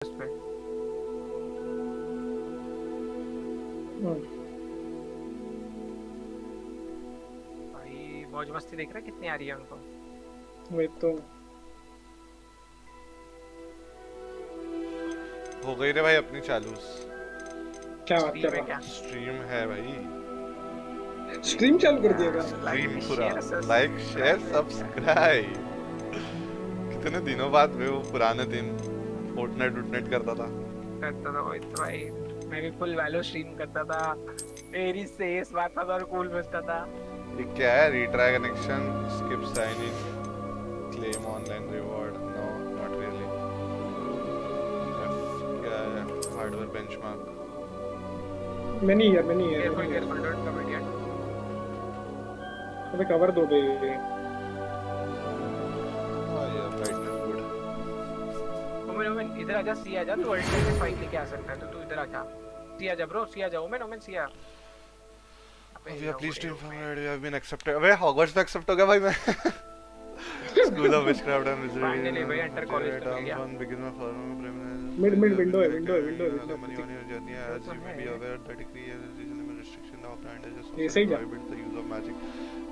पे। भाई मौज मस्ती देख रहे कितनी आ रही है उनको। वही तो हो गई रे भाई अपनी चालू। क्या बात कर स्ट्रीम है रहा क्या? स्ट्रीम है भाई। स्ट्रीम चालू कर दिया क्या? स्ट्रीम लाइक पूरा शेयर लाइक शेयर सब्सक्राइब। कितने दिनों बाद वे वो पुराने दिन फोर्टनाइट वुटनाइट करता था। वही तो भाई। मैं भी फुल वैलो स्ट्रीम करता था। मेरी सेस बात था और कूल बजता था। ये क्या है? Retry connection, skip sign in, claim online reward. No not really. क्या है? Hardware benchmark. Many careful ear careful don't commit it. अबे कवर दो बे। हां या राइट इज गुड। ओमेन इधर आजा, सी आजा, तू अल्टरनेटिव फाइल लेके आ सकता है तो तू इधर आजा। सी आजा ब्रो, सी आजा, ओमेन सी आ। We are pleased to inform that we have been accepted. अबे हॉगवर्ट्स में एक्सेप्ट हो गया भाई मैं। School of witchcraft and wizardry. Finally भाई एंटर कॉलेज तो मिल गया। Begin my formal mid window है window money on your journey, as you may be aware, the decree has a restriction of advantages of ऐसे ही जा। prohibit the use of magic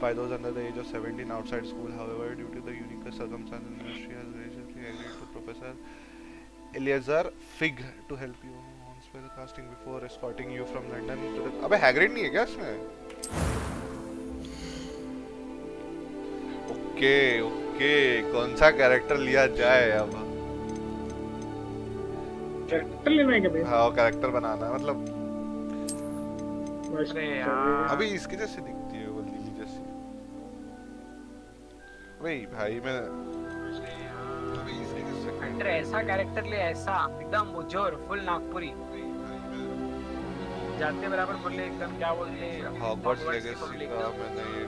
by those under the age of 17 outside school. However, due to the unique circumstances, the ministry has recently agreed to Professor Eliezer Fig to help you on spell casting before escorting you from London to the. अबे Hagrid नहीं है क्या इसमें? Okay okay, कौन सा character लिया जाए अब? कैरेक्टर लेना है क्या बे? हाँ कैरेक्टर बनाना है मतलब। अरे यार अभी इसके जैसे दिखती है वो लिली जैसी। वही भाई मैं अभी इसके जैसे अंडर ऐसा कैरेक्टर ले, ऐसा एकदम मुझोर फुल नागपुरी जाते बराबर बोले एकदम, क्या बोलते हैं, हॉगवर्ट्स Hogwarts की लेगेसी public। का मैंने ये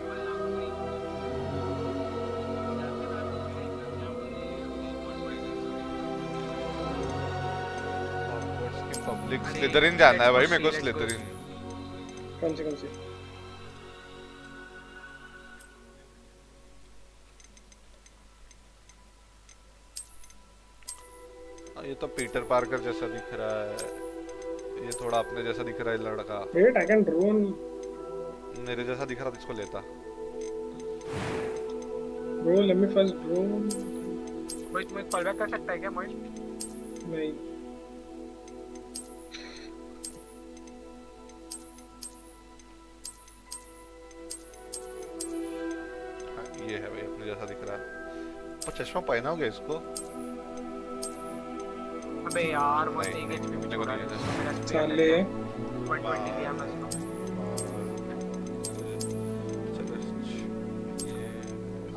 हॉगवर्ट्स की पब्लिक स्लिथरिन जाना है भाई मेरे को। स्लिथरिन कौन सी? ये तो पीटर पार्कर जैसा दिख रहा है। ये थोड़ा अपने जैसा दिख रहा है लड़का। Wait I can drone. मेरे जैसा दिख रहा था इसको लेता। Bro let me first drone. Mohit Mohit call back कर सकता है क्या मोहित? नहीं हाँ, ये है भाई अपने जैसा दिख रहा है। पर चश्मा पहना हो गया इसको? अबे यार मोहित नहीं, एक एचपी मेरे में को छोड़ा नहीं है है। तो मेरा साले 120 दिया मैं उसको।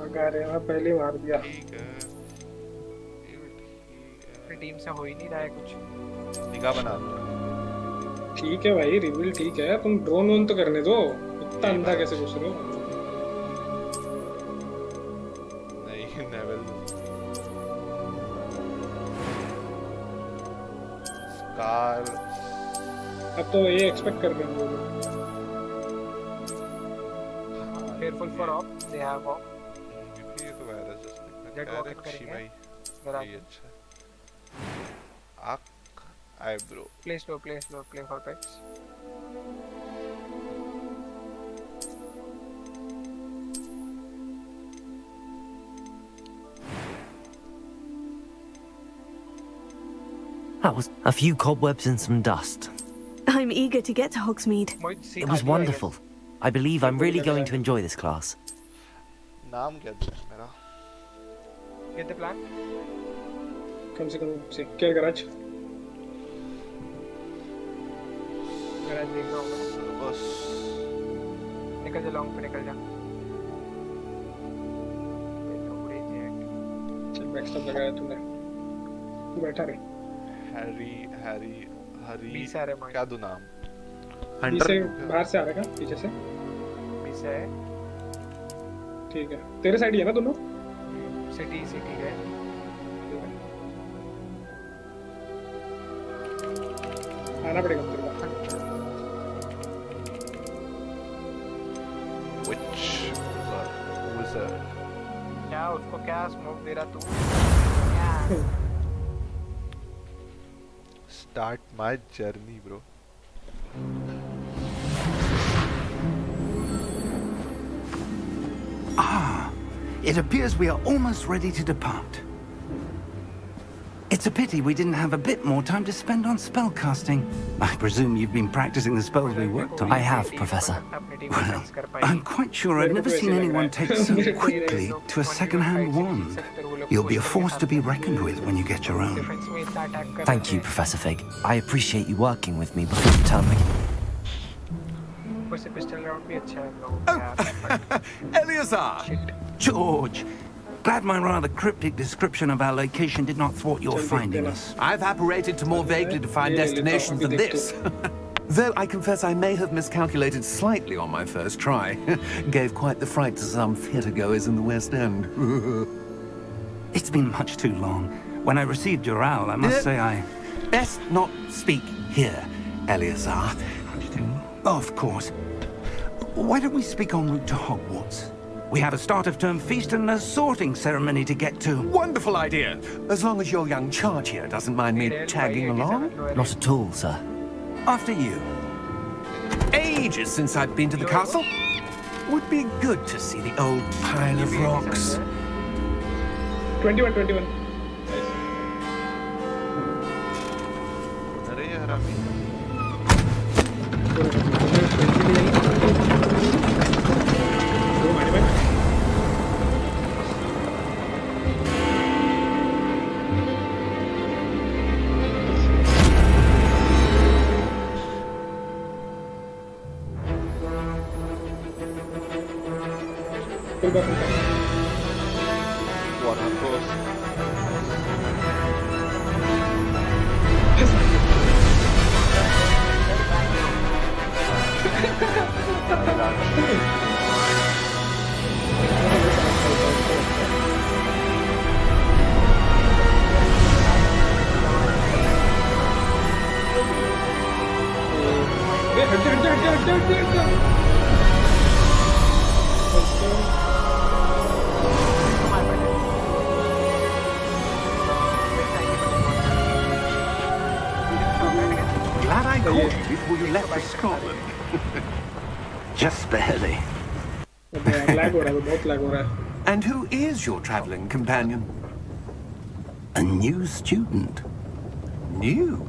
अगर मैं पहले ही मार दिया। ठीक है अपनी टीम से हो ही नहीं रहा है कुछ। निगाह बना ठीक है भाई रिवील ठीक है, तुम ड्रोन वोन तो करने दो। इतना नहीं अंधा भाई। कैसे घुस रहे हो? नहीं नेवल कार। अब तो ये एक्सपेक्ट कर रहे हैं वो लोग। Careful for of, they have of. ये तो वायरस जैसा दिख Jet रहा है। rocket करेंगे। भाई जरा ये अच्छा है। आँख eyebrow play slow play for pets. That was a few cobwebs and some dust. I'm eager to get to Hogsmeade. Mohit see It was wonderful. I believe I'm really going to enjoy this class. नाम क्या है मेरा? Get the plan. कम से क्या garage? Garage देख रहा हूँ। बस निकल जा लॉन्ग पे निकल जा। चल बैकस्टॉप लगाया तूने। तू बैठा रहे। हैरी हैरी हरी बी से आ रहे मोहित। क्या दो नाम? बी से बाहर से आ रहा है क्या? पीछे से? बी से है। ठीक है तेरे साइड ही है ना दोनों? सिटी गए। आना पड़ेगा तेरे को। Which wizard? क्या उसको क्या स्मोक दे रहा तू? क्या? start my journey, bro. It appears we are almost ready to depart. It's a pity we didn't have a bit more time to spend on spellcasting. I presume you've been practicing the spells we worked on. I have, Professor. Well, I'm quite sure I've never seen anyone take so quickly to a second-hand wand. You'll be a force to be reckoned with when you get your own. Thank you, Professor Fig. I appreciate you working with me before the term begins. Eleazar! George, glad my rather cryptic description of our location did not thwart your finding us. I've apparated to more vaguely defined destinations than this. Though I confess I may have miscalculated slightly on my first try. Gave quite the fright to some theatre-goers in the West End. It's been much too long. When I received your owl, I must say I... Best not speak here, Eleazar. Of course. Why don't we speak en route to Hogwarts? We have a start-of-term feast and a sorting ceremony to get to. Wonderful idea. As long as your young charge here doesn't mind me tagging along. Not at all, sir. After you. Ages since I've been to the castle. Would be good to see the old pile of rocks. 21. अरे यार अभी one of course. Glad I caught you before you left for Scotland. Just barely. Lag हो रहा है, बहुत lag हो रहा है. And who is your travelling companion? A new student. New?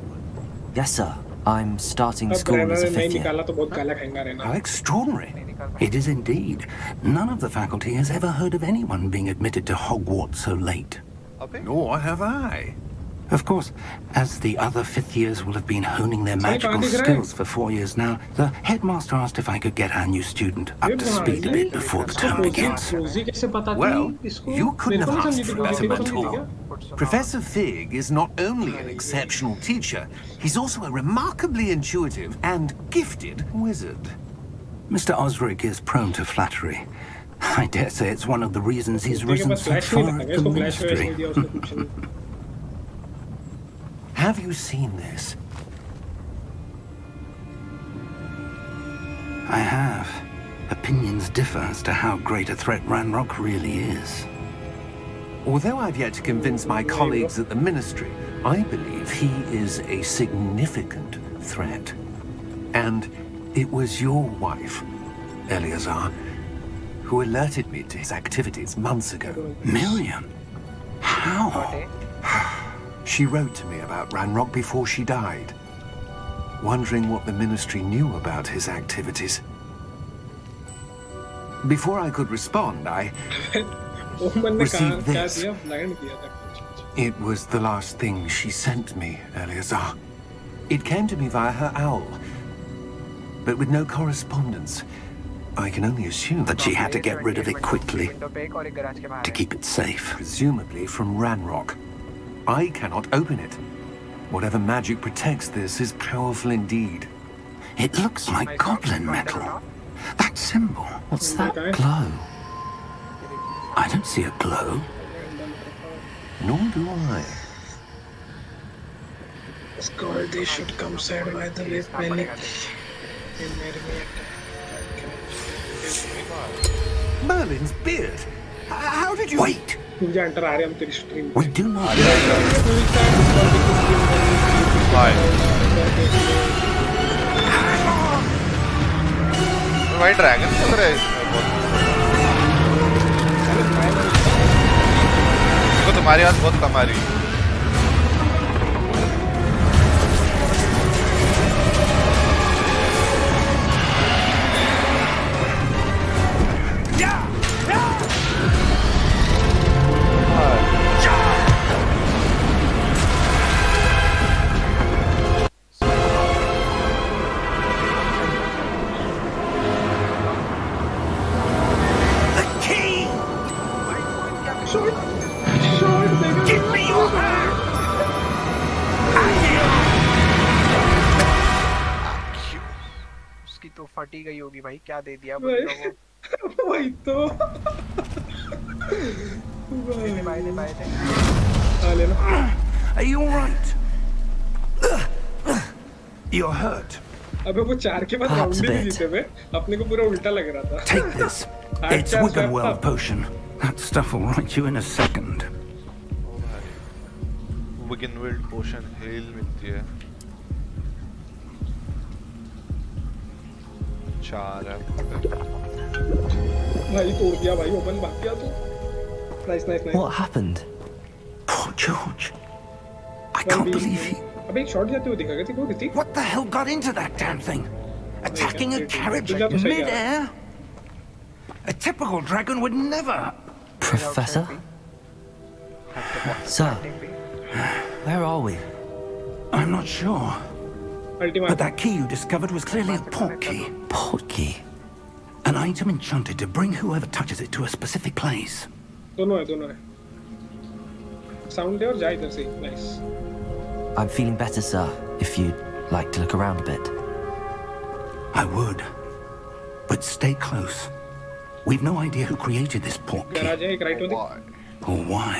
Yes, sir. I'm starting अब school ब्रैनर as a ने नहीं fifth year. निकाला तो बहुत गाला खाएंगा रहना. How extraordinary. It is indeed. None of the faculty has ever heard of anyone being admitted to Hogwarts so late. अबे Nor have I. Of course, as the other fifth years will have been honing their magical कहाँ दिख रहा है? skills for 4 years now, the headmaster asked if I could get our new student up to speed a bit before the term begins. रोजी कैसे पता थी Well, इसको? you couldn't मेरे को have नहीं asked समझी for a थी, better रोजी को समझी थी mentor. क्या? Professor Fig is not only an exceptional teacher, he's also a remarkably intuitive and gifted wizard. Mr. Osric is prone to flattery. I dare say it's one of the reasons he's उसके risen पास so flash नहीं far लगा, at the इसको flash वैश ministry. नहीं दिया उसने कुछ नहीं. Have you seen this? I have. Opinions differ as to how great a threat Ranrock really is. Although I've yet to convince my colleagues at the ministry, I believe he is a significant threat. And it was your wife, Eleazar, who alerted me to his activities months ago. Miriam? How? She wrote to me about Ranrock before she died, wondering what the ministry knew about his activities. Before I could respond, I ओमन ने कहा Receive क्या this. दिया? Blind दिया था कुछ. It was the last thing she sent me, Eleazar. It came to me via her owl, but with no correspondence. I can only assume That she had to get rid of it quickly to keep it safe. presumably from Ranrock. I cannot open it. Whatever magic protects this is powerful indeed. It looks like goblin metal. That symbol. What's that Okay. glow? I don't see a glow. Nor do I. Skull, they should come side by the way पहले. Merlin's beard! How did you... Wait! मुझे अंटर आ रहे हम तेरी stream. We do not. Why? भाई dragon चल रहा है इसमें बहुत। तुम्हारी आवाज बहुत कम आ रही है। तो फटी गई होगी भाई, क्या दे दिया बंदा वो। वही तो Are you alright? You're hurt. अबे वो 4 के बाद राउंड ही नहीं जीते बे, अपने को पूरा उल्टा लग रहा था। Take this. It's Wiggenweld potion. That stuff will right you in a second. Wiggenweld potion hello मिलती है। 4 है। भाई तोड़ दिया भाई, ओपन भाग गया तो। Nice, nice, nice. What happened? Poor George. I can't believe he... अबे एक शॉट जाते हुए दिखा क्या तेरे को? What the hell got into that damn thing? Attacking a carriage mid-air? A typical dragon would never... Professor? Sir, where are we? I'm not sure. But that key you discovered was clearly a port key. Port key? An item enchanted to bring whoever touches it to a specific place. दोनों है। Sound दे और जा इधर से। Nice. I'm feeling better, sir, if you'd like to look around a bit. I would. But stay close. We've no idea who created this port key. garage है एक right हो Or why.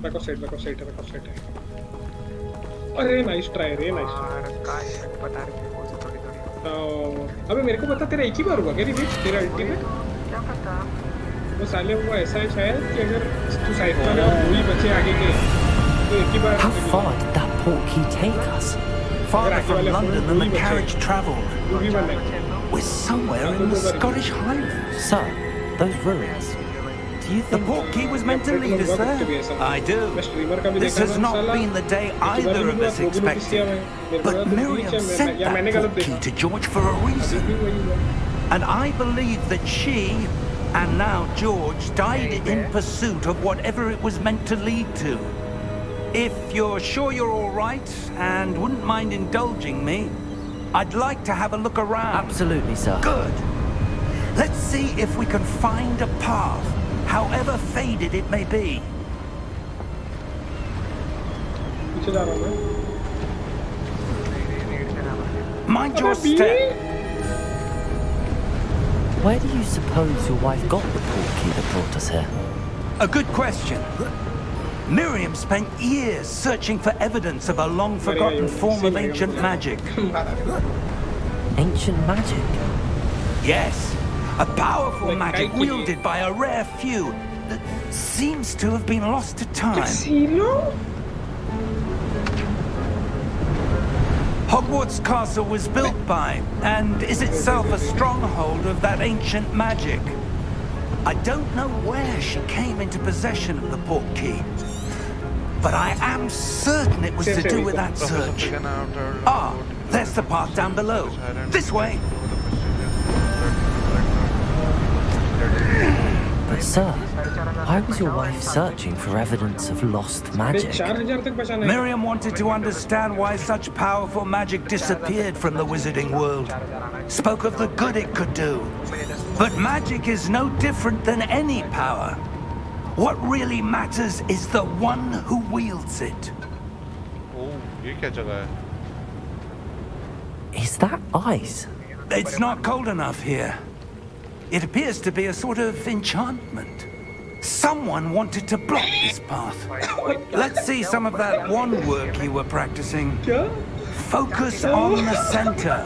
Back of side है। अरे nice try रे, nice. बता रहे थे थोड़ी। अबे मेरे को बता, तेरा एक ही बार हुआ क्या रिवीट तेरा अल्टीमेट? क्या पता। वो साले वो ऐसा है शायद कि अगर तू साइड पर और वही बचे आगे के तो एक ही बार। How far did that port key take us? Farther from London than the carriage travelled. We're somewhere in the Scottish Highlands. Sir, those ruins. Do you The think... port key was meant to lead us there. I do. This has not been the day either of us expected. But Miriam sent that port key to George for a reason. And I believe that she, and now George, died in pursuit of whatever it was meant to lead to. If you're sure you're all right and wouldn't mind indulging me, I'd like to have a look around. Absolutely, sir. Good. Let's see if we can find a path, however faded it may be. पीछे जा रहा हूँ मैं। Mind your step. Where do you suppose your wife got the port key that brought us here? A good question. Miriam spent years searching for evidence of a long-forgotten form of ancient magic. Ancient magic? Yes, a powerful magic wielded by a rare few that seems to have been lost to time. Hogwarts Castle was built by, and is itself a stronghold of that ancient magic. I don't know where she came into possession of the port key, but I am certain it was to do with that search. Ah, there's the path down below. This way. But sir, why was your wife searching for evidence of lost magic? 4000 तक बचाना है। Miriam wanted to understand why such powerful magic disappeared from the wizarding world. Spoke of the good it could do. But magic is no different than any power. What really matters is the one who wields it. Oh, ये क्या जगह है? Is that ice? It's not cold enough here. It appears to be a sort of enchantment. Someone wanted to block this path. Let's see some of that wand work you were practicing. Focus on the center.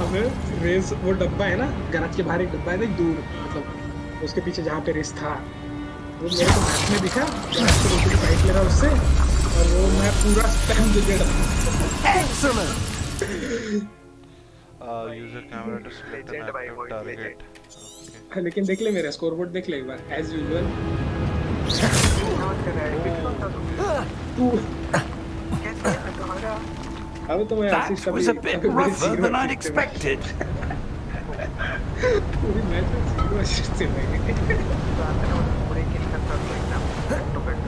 हमें race वो डब्बा है ना, garage के बाहर एक डब्बा है ना, दूर मतलब उसके पीछे जहाँ पे रेस था, वो मेरे को हाथ में दिखा, गैराज के दूसरी साइड ले रहा उससे, और वो मैं पूरा स्पैम दे दिया। Excellent. use a camera to select an active target. Okay. लेकिन देख ले मेरा स्कोरबोर्ड देख ले एक बार एज यूजुअल तू अब तो मैं That was a bit rougher than I'd expected. पूरी मैच में जीरो असिस्ट से लगे पूरे किल करता तो एकदम टू बैट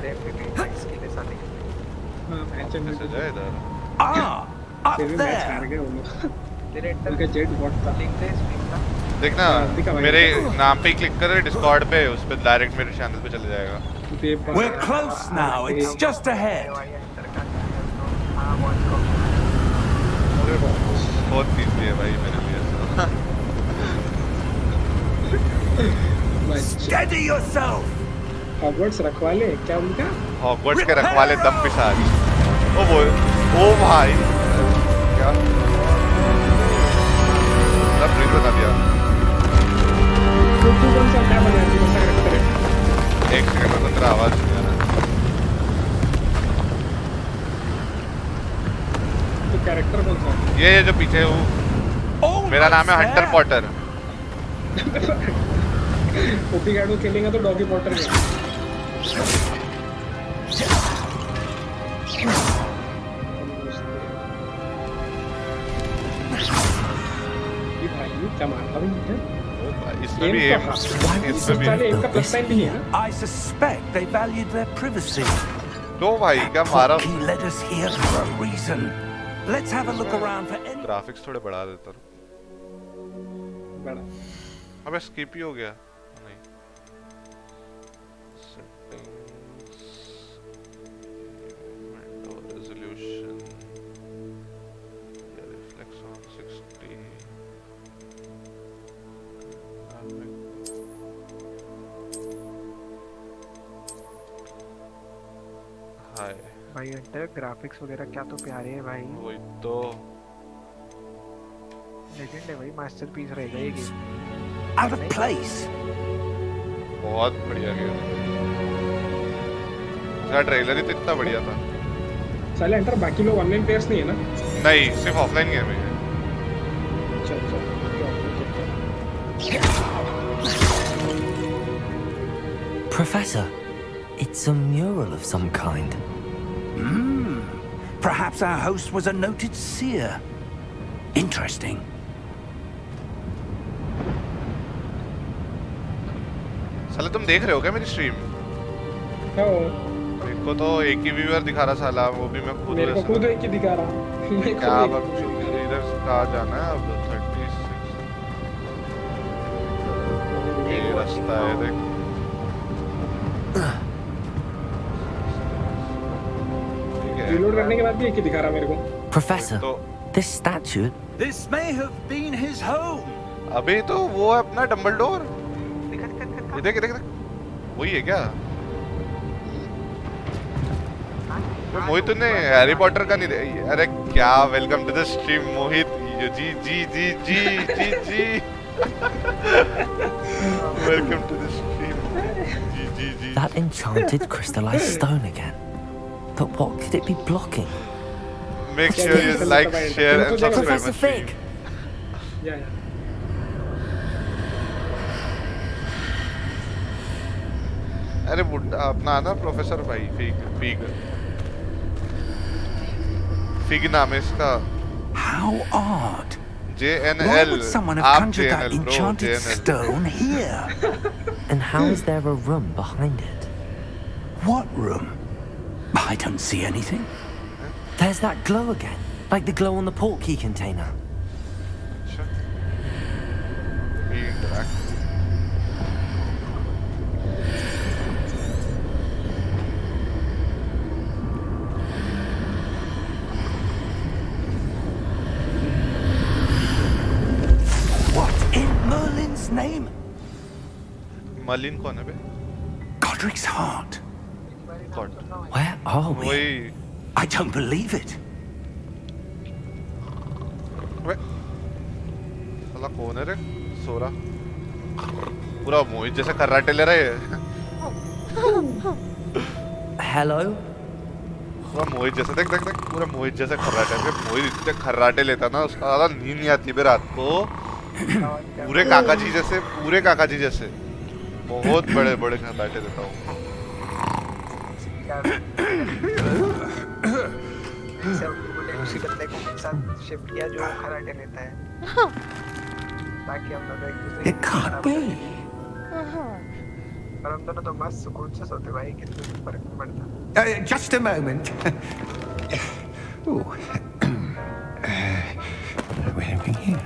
रे इसके लिए साले हां मैच में कैसे जाए इधर? Up match there. हार गए वो लोग तेरे उनका जेट बॉट था लिंक दे स्क्रीन का देखना दिखा भाई, मेरे दिखा। नाम पे क्लिक कर डिस्कॉर्ड पे उस पे डायरेक्ट मेरे चैनल पे चले जाएगा। We're close now. It's just ahead. हां बहुत बहुत इजी है भाई मेरे लिए ऐसा। Steady yourself. हॉगवर्ट्स रखवाले क्या उनका हॉगवर्ट्स के रखवाले दम पिशाच। ओ वो ओ भाई क्या सब ब्रिज बता दिया। तू कौन सा क्या बनाया तू कैसा कैरेक्टर है एक सेकंड में तेरा आवाज नहीं आ रहा। तो कैरेक्टर कौन सा है ये जो पीछे हूँ मेरा नाम है हंटर पॉटर। ओपी गार्डो खेलेंगे तो डॉगी पॉटर में ये भाई क्या मारता भी है ओ भाई इसमें भी एम इसमें भी साले एम का प्लस साइन भी नहीं है ना I suspect they valued their privacy. तो भाई क्या मारा। He led us here for a reason. Let's have a look around for any. Graphics थोड़े बढ़ा देता हूँ। बड़ा अबे स्किप ही हो गया नहीं। विंडो रेजोल्यूशन रिफ्लेक्स ऑन 60 हाय भाई इंटर ग्राफिक्स वगैरह क्या तो प्यारे हैं भाई वही तो लेजेंड है भाई मास्टरपीस रहेगा ये गेम Out of place. बहुत बढ़िया गेम इसका ट्रेलर ही तो इतना बढ़िया था। साले एंटर बाकी लोग ऑनलाइन प्लेयर्स नहीं है ना नहीं सिर्फ ऑफलाइन गेम है। अच्छा अच्छा Professor, it's a mural of some kind. Perhaps our host was a noted seer. Interesting. साले तुम देख रहे हो क्या मेरी स्ट्रीम? मेरे को तो एक ही व्यूअर दिखा रहा साला वो भी मैं खुद मेरे को खुद एक ही दिखा रहा क्या इधर कहाँ जाना है अब 36 ये रास्ता है देख रीलोड करने के बाद भी एक ही दिखा रहा मेरे को Professor, this statue. This may have been his home. अभी तो वो है अपना डम्बलडोर। ये देख देख वही है क्या? मोहित ने हैरी पॉटर का नहीं दे अरे क्या welcome to the stream Mohit ji ji ji ji ji ji welcome to the stream ji ji ji That enchanted crystallized stone again. But what could it be blocking? Make sure you like, share and subscribe. Professor Fig! या अरे बुड्ढा अपना ना प्रोफेसर भाई फिग फिग फिग नाम है इसका How odd. Why JNL would someone have आप conjured that JNL bro enchanted JNL stone here? And how is there a room behind it? What room? I don't see anything. There's that glow again. Like the glow on the portkey container. अच्छा interact What in Merlin's name? मलिन कौन है बे? Godric's heart. कौन? Where are we? वही I don't believe it. वे साला कौन है रे? सोरा पूरा मोहित जैसे कराटे ले रहे हैं। Hello? पूरा मोहित जैसा देख देख देख पूरा मोहित जैसा खर्राटे मोहित इतने खर्राटे लेता ना उसका ज़्यादा नींद नहीं आती रात को पूरे काका जी जैसे बहुत बड़े बड़े खर्राटे देता हूँ उसी बंदे को साथ शिफ्ट किया जो खराटे लेता है ताकि हम दोनों एक दूसरे It can't be. पर हम दोनों तो मस्त सुकून से सोते भाई कितने फर्क नहीं पड़ता Just a moment. Oh. Where are we here?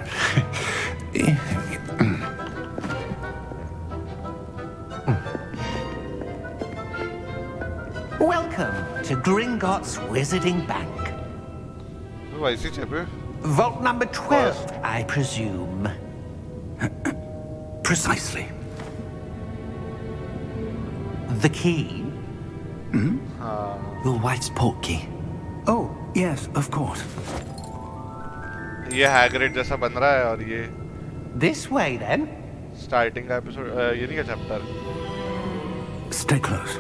Welcome to Gringotts Wizarding Bank. वैसी चेपे Vault number 12, I presume. Precisely. The key? Your wife's portkey. Oh, yes, of course. ये हैग्रिड जैसा बन रहा है और ये This way, then. स्टार्टिंग का episode ये नहीं क्या chapter Stay close.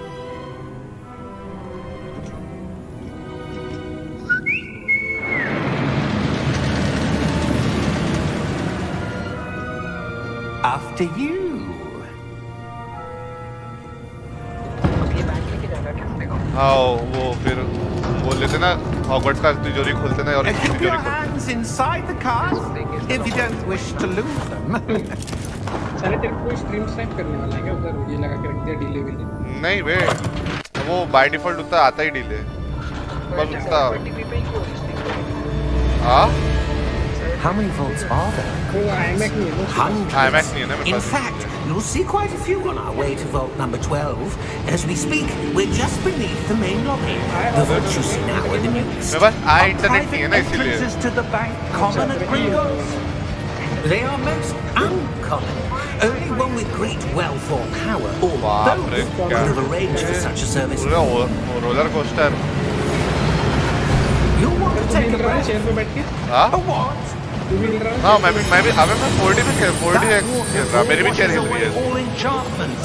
After you. ये बैंक लेके जाना कैसे को हाँ वो फिर बोल लेते ना हॉगवर्ट्स का तिजोरी खोलते ना और Keep तिजोरी your खोलते hands inside the cars if you don't wish to lose them. साले तेरे को स्ट्रीम स्नैप करने वाला है क्या उधर ये लगा के रख दिया डिले विले नहीं बे वो बाय डिफॉल्ट उतना आता ही डिले बस उतना टीवी पे ही क्यों रिस्ट्रिक्ट हाँ How many vaults are there? वो आईमैक नहीं है वो Hundreds. IMAX नहीं है ना मेरे In pass fact, you'll see quite a few on our way to vault number 12. As we speak, we're just beneath the main lobby. The vaults you see now are the newest. मेरे पास Our internet नहीं है ना private इसीलिए entrances to the bank common at Gringotts. They are most uncommon. Only one with great wealth or power or बाप रे, both क्या? could have arranged for such a service. पूरा roller coaster You'll want to take mill a रहा है breath. Chair पे बैठ के हाँ A what? तू मिल रहा है हाँ मैं भी अबे मैं 4D में खेल 4D खेल रहा मेरी भी चेयर हिल रही है All enchantments.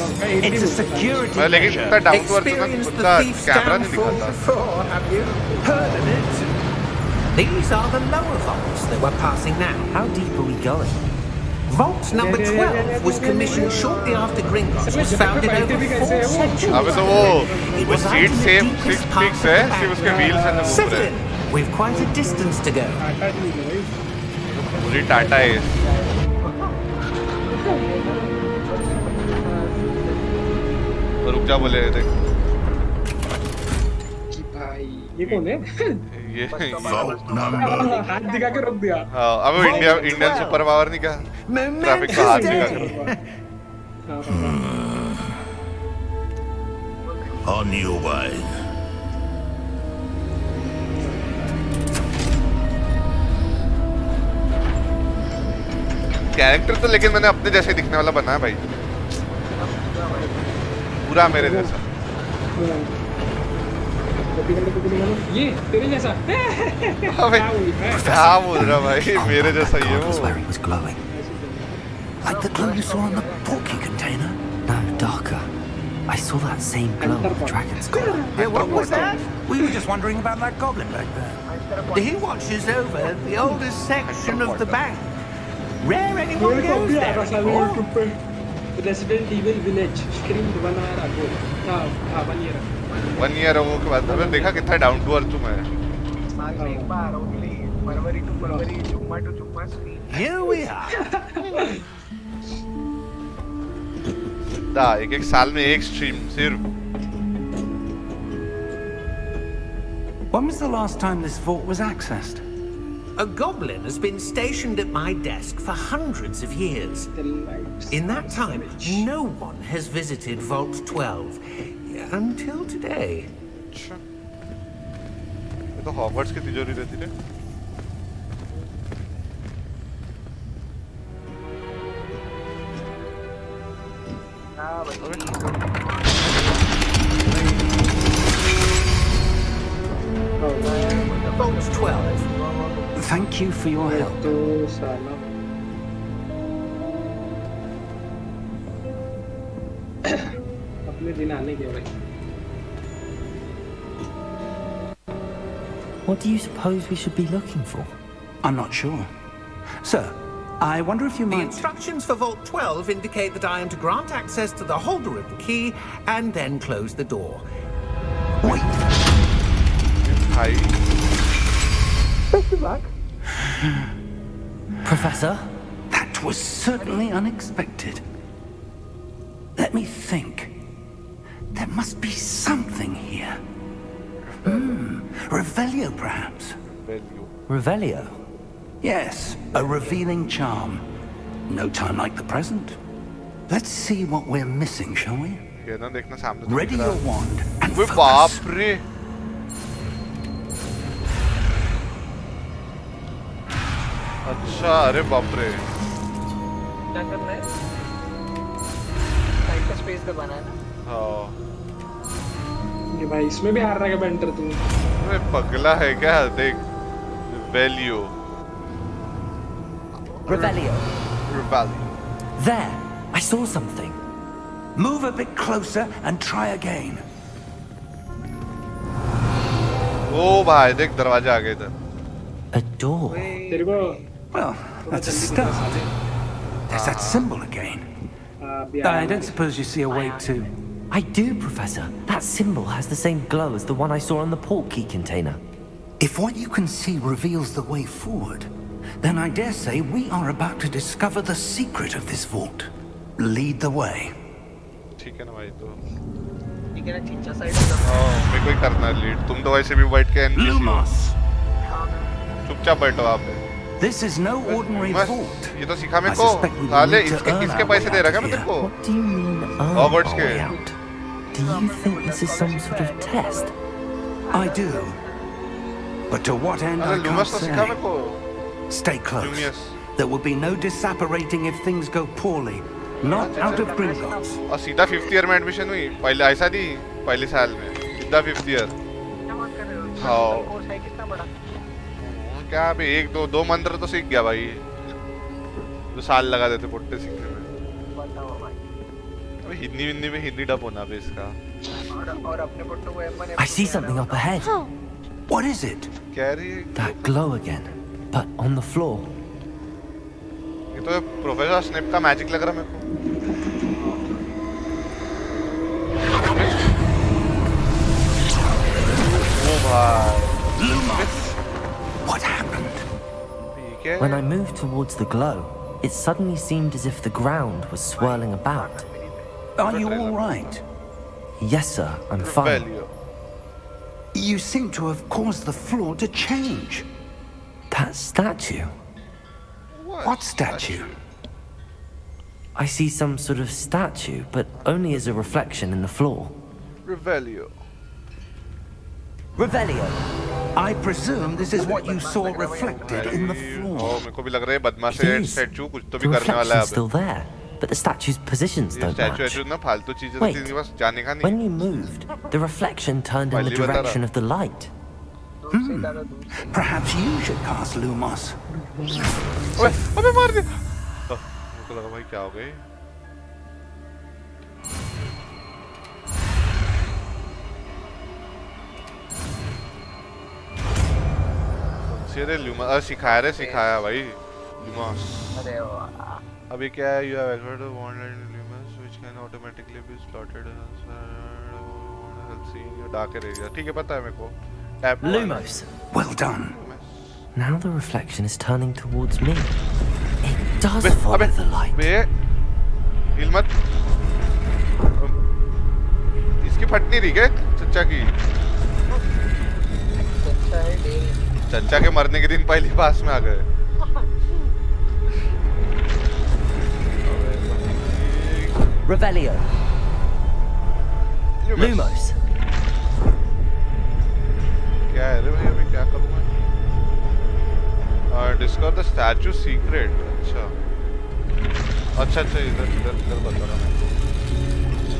It's a security मैं लेकिन measure. इतना डाउन टू अर्थ Experienced उनका the thief's कैमरा नहीं downfall दिखाता before, have you? Heard of it? These are the lower vaults that we're passing now. How deep are we going? Vault number 12 was commissioned shortly after Gringotts was founded over 4 centuries अबे तो ago. It वो was out seat in the same deepest fix parts है of the सिर्फ उसके bank. Wheels हैं जो घूम Settle रहे in. We've quite a distance to go. Tata नहीं है भाई हैं पूरी टाटा है रुक जा बोले देख कि भाई ये कौन है ये हाथ दिखा के रोक दिया हाँ अब इंडियन सुपर पावर नहीं क्या ट्रैफिक का हाथ दिखा के On your way. कैरेक्टर तो लेकिन मैंने अपने जैसे दिखने वाला बनाया भाई पूरा मेरे जैसा ये तेरे जैसा अबे क्या बोल रहा भाई मेरे जैसा ही है Was where वो it was glowing. Like the glow you saw on the porky container. No, darker. I saw that same glow on the dragon's collar. Yeah, what was that? We were just wondering about that goblin back there. He watches over the oldest section of the bank. Rare anyone goes there anymore. Resident evil village screen 1 hour ago हां 1 year 1 year हो के बाद मैंने देखा कितना down to earth हूं मैं साल में एक बार ओनली फरवरी टू फरवरी जुम्मा टू जुम्मा स्क्रीन Here we are. दा एक साल में एक स्ट्रीम सिर्फ When was the last time this vault was accessed? A goblin has been stationed at my desk for hundreds of years. In that time, no one has visited Vault 12 until today. ये तो Hogwarts की तिजोरी रहती है हां भाई Vault 12. Thank you for your help. तो साला अपने दिन आने के भाई What do you suppose we should be looking for? I'm not sure. Sir, I wonder if you The might... instructions for Vault 12 indicate that I am to grant access to the holder of the key and then close the door. Wait. Hi. Professor? That was certainly unexpected. Let me think. There must be something here. Revelio, perhaps. Value. Revelio? Yes, a revealing charm. No time like the present. Let's see what we're missing, shall we? ये ना देखना सामने तो Ready दिख your रहा है। wand and way focus. बाप रे। अच्छा अरे बाप रे। क्या करना है? टाइम का स्पेस दबाना है ना? हाँ। ये भाई इसमें भी हार रहा है बेंटर तू। अरे पगला है क्या? देख। Value. Revelio. Revelio. There! I saw something. Move a bit closer and try again. ओ भाई देख दरवाजा आ गया इधर। A door. तेरे को Well, that's a start. There's that symbol again. I don't suppose you see a way to... I do, Professor. That symbol has the same glow as the one I saw on the port key container. If what you can see reveals the way forward, then I dare say we are about to discover the secret of this vault. Lead the way. ठीक है ना भाई तो। ठीक है ना चीचा side में हाँ मेरे को ही करना है लीड। तुम तो वैसे भी बैठ के NPC हो। Lumos! चुपचाप बैठो वहाँ पे। This is no ordinary बस vault. ये तो सिखा मेरे I को। suspect we साले need to इसके earn इसके our पैसे way दे रहा out क्या of मैं तेरे को? What do you mean, Hogwarts our के। way out? Do you think this is some sort of test? I do. But to what end अरे I can't लूमस तो सिखा मेरे say. को। Stay close. Junius. There will be no disapparating if things go poorly. Not out of Gringotts. और सीधा 5th year में admission हुई। पहले ऐसा नहीं पहले साल में सीधा 5th ईयर। क्या बात कर रहे हो? हाँ। कोर्स है कितना बड़ा? क्या अभी एक दो मंत्र तो सीख गया भाई। जो साल लगा देते पुट्टे सीखने में। बताओ भाई। अबे हिंदी में हिंदी डब होना भी इसका। और अपने पुट्टो को एम ने I see something up ahead. What is it? कह रही है That glow again, but on the floor. ये तो प्रोफेसर स्नेप का मैजिक लग रहा है मेरे को। ओ भाई। What happened? ठीक है। When I moved towards the glow, it suddenly seemed as if the ground was swirling about. Are you all right? Yes, sir, I'm fine. Revelio. You seem to have caused the floor to change. That statue. What statue? I see some sort of statue, but only as a reflection in the floor. Revelio. Revelio. I presume this is what you saw reflected in the floor. मेरे को भी लग रहा है बदमाश It है is. Statue कुछ तो The भी करने वाला है reflection's still there, but the statue's positions ये don't स्टैचू match. ना फालतू चीजें Wait. रहती हैं बस जाने का नहीं When you moved, the reflection turned in the पहली बता रहा। direction of the light. दूर से ज्यादा दूर से। Perhaps you should cast Lumos. अबे अबे मार दे मेरे को लगा भाई क्या हो गए सीधे लूमस सिखाया भाई लूमस अरे वाह। अभी क्या है you have acquired a wand and Lumos which can automatically be slotted see in your dark area ठीक है पता है मेरे को tap Lumos. Well done. Now the reflection is turning towards me. It does अबे follow the light. बे हिल मत इसकी फट नहीं रही क्या चच्चा की अच्छा है डेरी। चच्चा के मरने के दिन पहले पास में आ गए Revelio. Lumos. क्या है रे भाई अभी क्या करूँगा डिस्कवर द स्टैचू सीक्रेट अच्छा इधर बता रहा मैं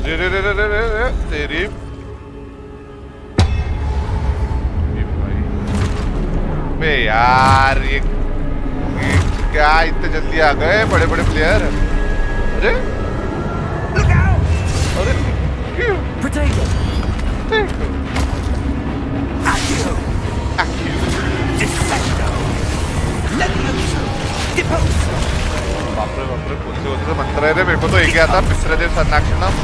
रे तेरी बे यार ये क्या इतने जल्दी आ गए बड़े बड़े प्लेयर अरे अरे Potato. Accio कौन से मंत्र है रे? मेरे को तो एक ही आता, पितृदेव सन्नाक्षणम।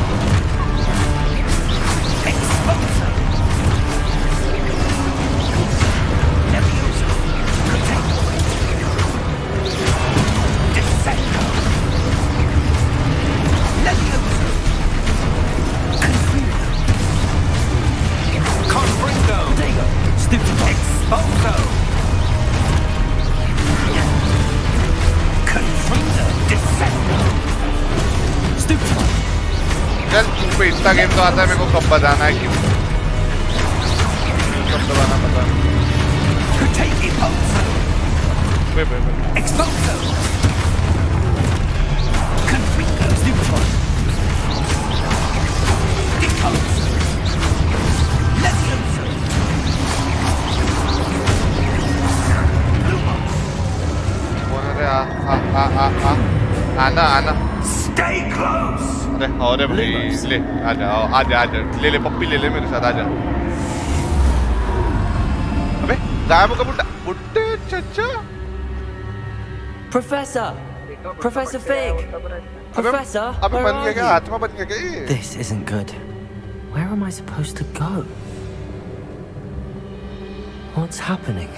चल तू पे इतना गेम तो आता है, मेरे को कब बताना है क्यों कब दबाना पता नहीं। आना आना। Stay close. अरे भाई ले आजा आजा आजा, ले पप्पी ले मेरे साथ आजा। अबे गायब का बुड्ढा बुड्ढे चचा। Professor! Professor Fig! Professor, अबे where बन are गया क्या? you? आत्मा बन गया क्या ये? This isn't good. Where am I supposed to go? What's happening?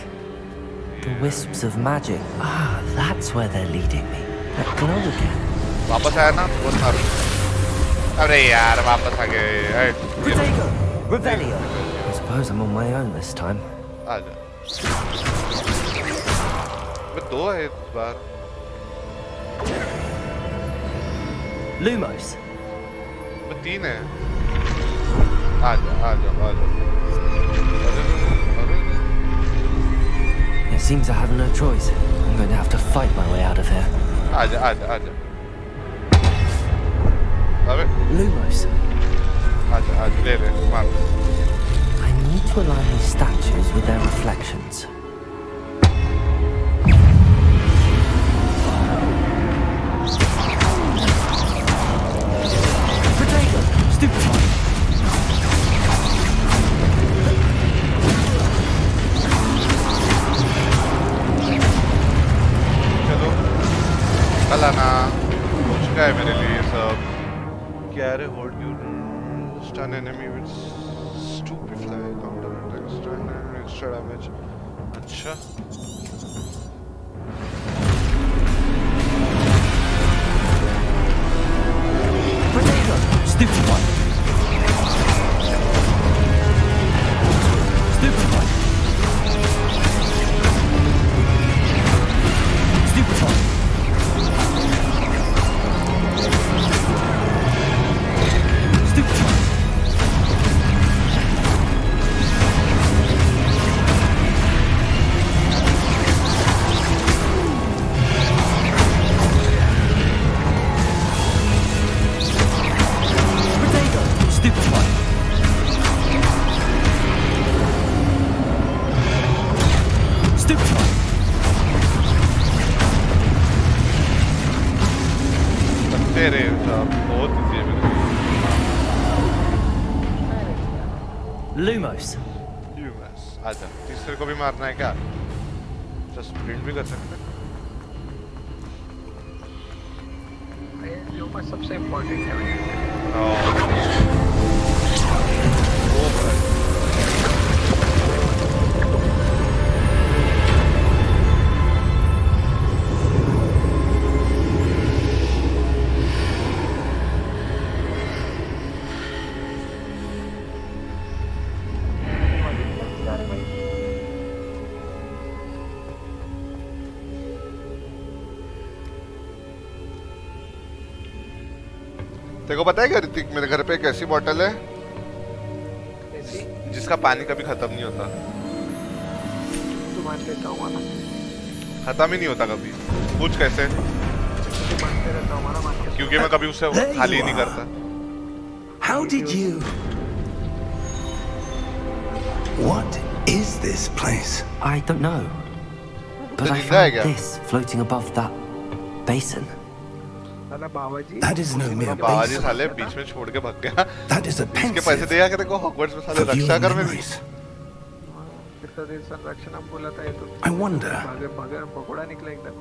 The wisps of magic. Ah, that's where they're leading me. That glow again. वापस आया ना? बहुत मारू। अरे यार वापस आ गए। Protego! Revelio! I suppose I'm on my own this time. आजा। अबे दो है इस बार। Lumos! अबे तीन है। आजा आजा आजा। It seems I have no choice. I'm going to have to fight my way out of here. आजा आजा आजा। अबे Lumos! आजा आजा ले मार। I need to align these statues with their reflections. Protego! Stupefy! चलो कल आना। हो चुका है मेरे लिए सब। क्या रे hold you stun enemy with stupefy counter attack stun enemy extra damage। अच्छा Protego! Stupefy! Stupefy! Stupefy! Stupefy! तेरे सब बहुत इजी है मेरे। Lumos! यूएस आजा। तीसरे को भी मारना है क्या? जस्ट स्प्रिंट भी कर सकते हैं। जो मैं सबसे इम्पोर्टेंट है। ओ भाई तेरे को पता है क्या ऋतिक, मेरे घर पे एक ऐसी बॉटल है जिसका पानी कभी खत्म नहीं होता। तू मान लेता हूँ ना। खत्म ही नहीं होता कभी। पूछ कैसे? तू मानते रहता हूँ मान के। क्योंकि मैं कभी उससे खाली ही नहीं करता। How did you? What is this place? I don't know. But I जिंदा है found क्या? this floating above that basin. साला बाबाजी। That is no mere Babaji basin. साले बीच में छोड़ के भाग गया। That is a इसके पैसे pensive दिया तेरे को हॉगवर्ट्स में साले for रक्षा viewing कर में भी। memories. कितना देर संरक्षण हम बोला था ये तो। I wonder. भागे भागे पकोड़ा निकला एकदम।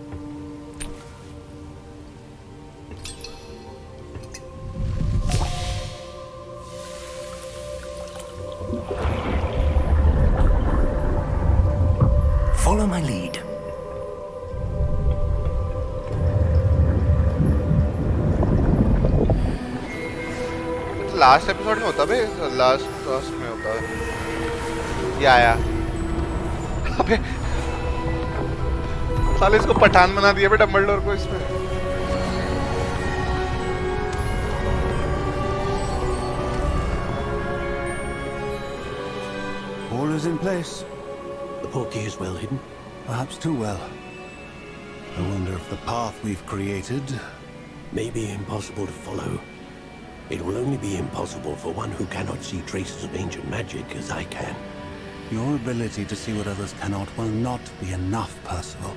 Follow my lead. Last episode में होता बे, लास्ट में होता है ये आया। अबे साले इसको पठान बना दिया बे डम्बलडोर को इसमें। All is in place. The portkey is well hidden. Perhaps too well. I wonder if the path we've created May be impossible to follow. It will only be impossible for one who cannot see traces of ancient magic as I can. Your ability to see what others cannot will not be enough, Percival.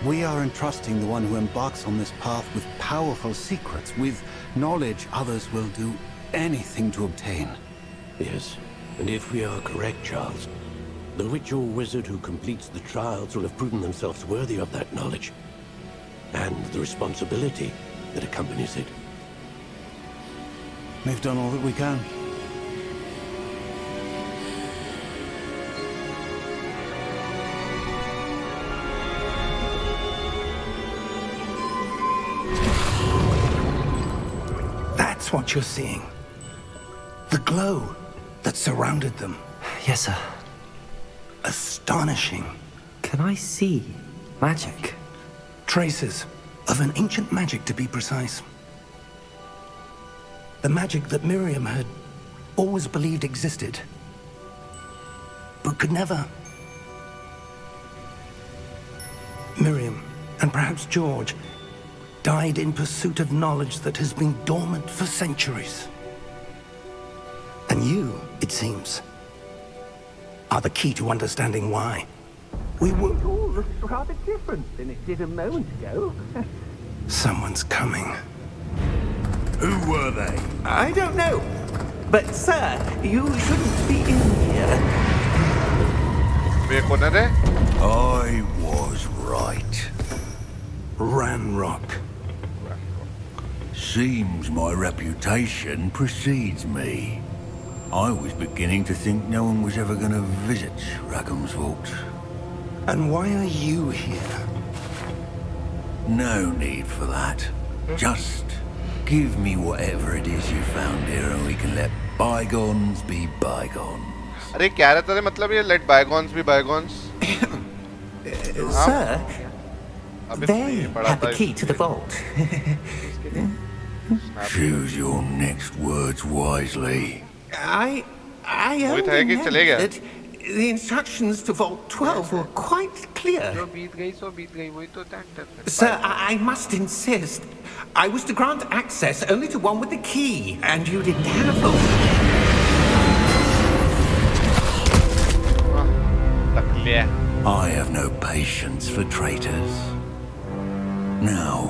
We are entrusting the one who embarks on this path with powerful secrets, with knowledge others will do anything to obtain. Yes, and if we are correct, Charles, the witch or wizard who completes the trials will have proven themselves worthy of that knowledge, and the responsibility that accompanies it. We've done all that we can. That's what you're seeing. The glow that surrounded them. Yes, sir. Astonishing. Can I see magic? Traces of an ancient magic, to be precise. The magic that Miriam had always believed existed, but could never. Miriam, and perhaps George, died in pursuit of knowledge that has been dormant for centuries. And you, it seems, are the key to understanding why. We were... It all looks rather different than it did a moment ago. Someone's coming. Who were they? I don't know. But, sir, you shouldn't be in here. I was right. Ranrock. Seems my reputation precedes me. I was beginning to think no one was ever going to visit Rackham's Vault. And why are you here? No need for that. Just give me whatever it is you found here and we can let bygones be bygones. अरे क्या रहता है मतलब ये let bygones be bygones? Sir, they have the key to the vault. Choose your next words wisely. I only know that the instructions to Vault 12 were quite clear. जो बीत गई सो बीत गई वही तो that. Sir, I must insist. I was to grant access only to one with the key, and you didn't have them. I have no patience for traitors. Now,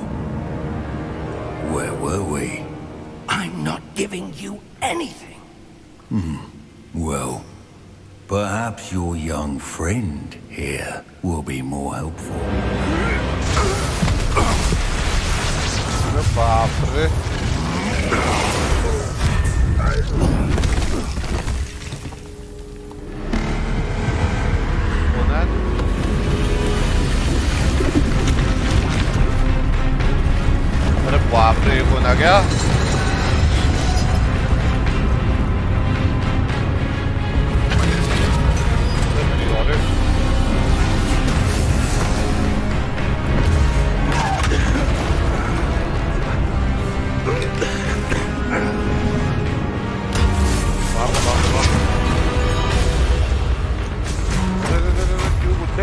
where were we? I'm not giving you anything. Well, perhaps your young friend here will be more helpful. अरे बाप रे कौन आ गया?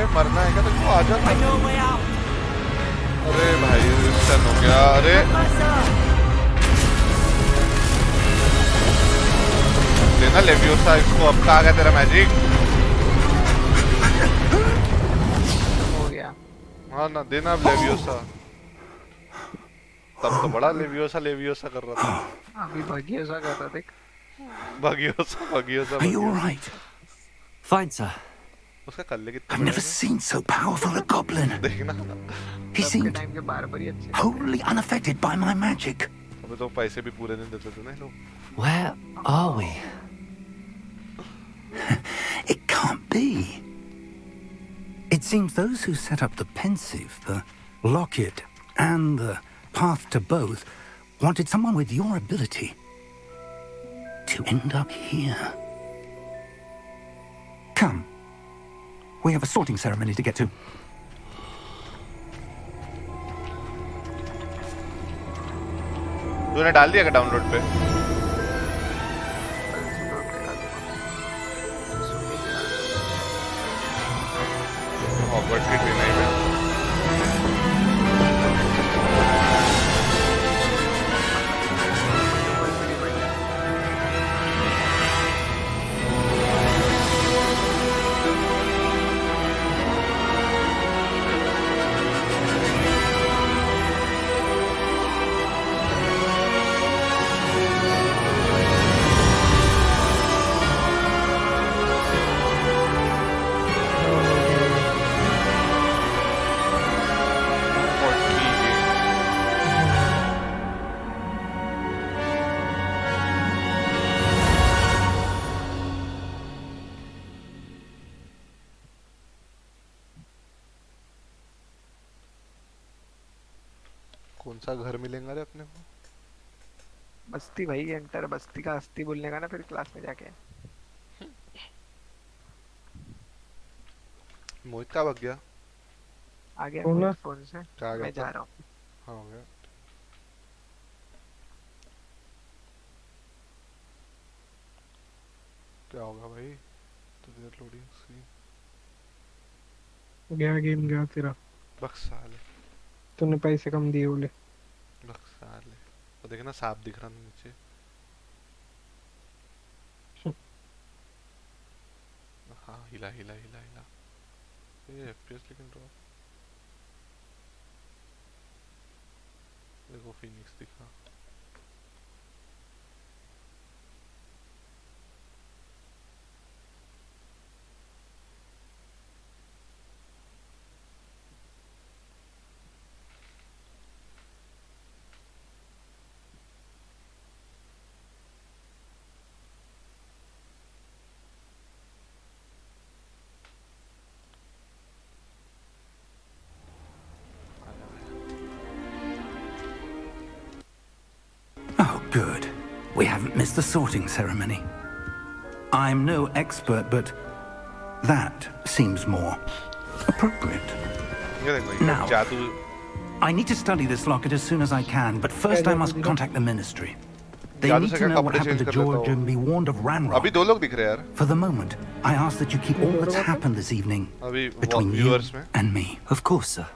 मरना है क्या तो क्यों आ जा? अरे भाई रिस्टन हो गया। अरे देना लेवियोसा इसको। अब कहाँ गया तेरा मैजिक? हो गया। हाँ ना देना अब लेवियोसा। तब तो बड़ा लेवियोसा कर रहा था। अभी भागियोसा कर रहा था। भागियोसा। Are you all right? Fine, sir. I've never seen so powerful a goblin. He seemed wholly unaffected by my magic. Where are we? It can't be. seems those who set up the pensive, the locket, and the path to both wanted someone with your ability to end up here. Come. We have a sorting ceremony to get to. तूने डाल दिया क्या download पे? Hogwarts की train आई है। कौन सा घर मिलेगा रे अपने को? बस्ती भाई, एंटर बस्ती का अस्थि बोलने का ना फिर क्लास में जाके। मोहित का भाग गया? आ गया मोहित फोन से। मैं जा रहा हूँ। हाँ हो गया। क्या होगा भाई? तो देर लोडिंग स्क्रीन। गया गेम गया तेरा। बक्साले। तूने पैसे कम दिए बोले। बक्साले। तो देखना सांप दिख रहा नीचे। हाँ हिला हिला हिला हिला। ये FPS लेकिन ड्रॉप। देखो फिनिक्स दिखा। Oh, good. We haven't missed the sorting ceremony. I'm no expert, but that seems more appropriate. Now, I need to study this locket as soon as I can, but first I must contact the ministry. They need to know what happened to George and be warned of Ranrock. अभी दो लोग दिख रहे हैं यार. For the moment, I ask that you keep all that's happened this evening between you and me. Of course, sir.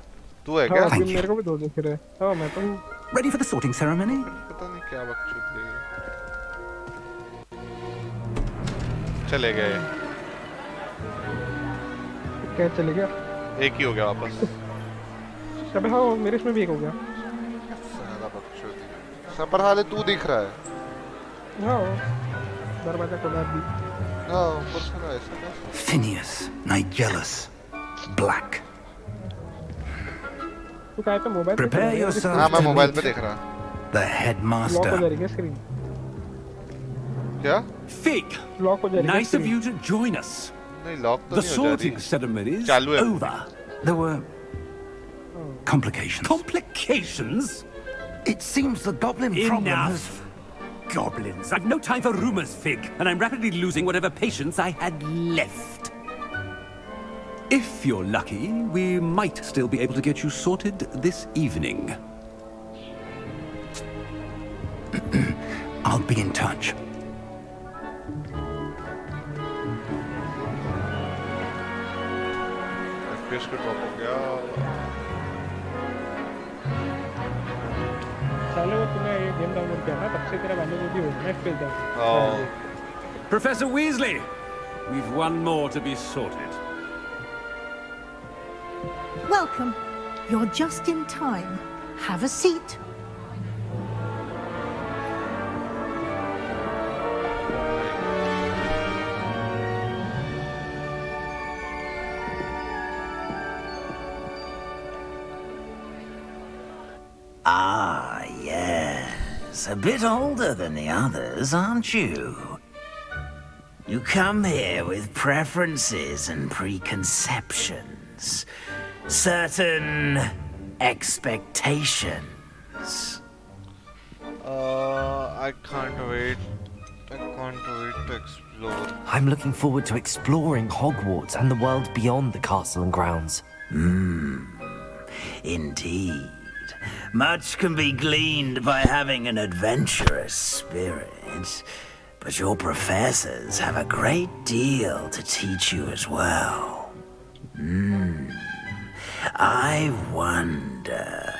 तू है क्या? Thank you. मेरे को भी दो दिख रहे हैं. हाँ मैं तो. Ready for the sorting ceremony? पता नहीं क्या बकचोद है. चले गए. क्या चले गया? एक ही हो गया वापस. अबे हाँ मेरे इसमें भी एक हो गया. साला बकचोद. सब पर हाले तू दिख रहा है. हाँ. दरवाजा खोला भी. हाँ ऊपर से ना ऐसा. Phineas, Nigellus, Black. तू कहाँ पे मोबाइल? Prepare yourself. हाँ मैं मोबाइल पे देख रहा. The headmaster. लॉक हो जाएगी स्क्रीन. क्या? Fig. लॉक हो जाएगी. Nice of you to join us. नहीं लॉक तो The नहीं हो जा रही. sorting ceremony is over. There were complications. Complications? It seems the goblin problem has... Goblins. I've no time for rumors, Fig, and I'm rapidly losing whatever patience I had left. If you're lucky, we might still be able to get you sorted this evening. I'll be in touch. FPS को drop हो गया. साले वो तूने ये game download किया ना तब से तेरा वैल्यू भी हो गया FPS का. Professor Weasley, we've one more to be sorted. Welcome. You're just in time. Have a seat. Ah, yes. A bit older than the others, aren't you? You come here with preferences and preconceptions. things, certain expectations. I can't wait to explore. I'm looking forward to exploring Hogwarts and the world beyond the castle and grounds. Indeed. Much can be gleaned by having an adventurous spirit, but your professors have a great deal to teach you as well. I wonder...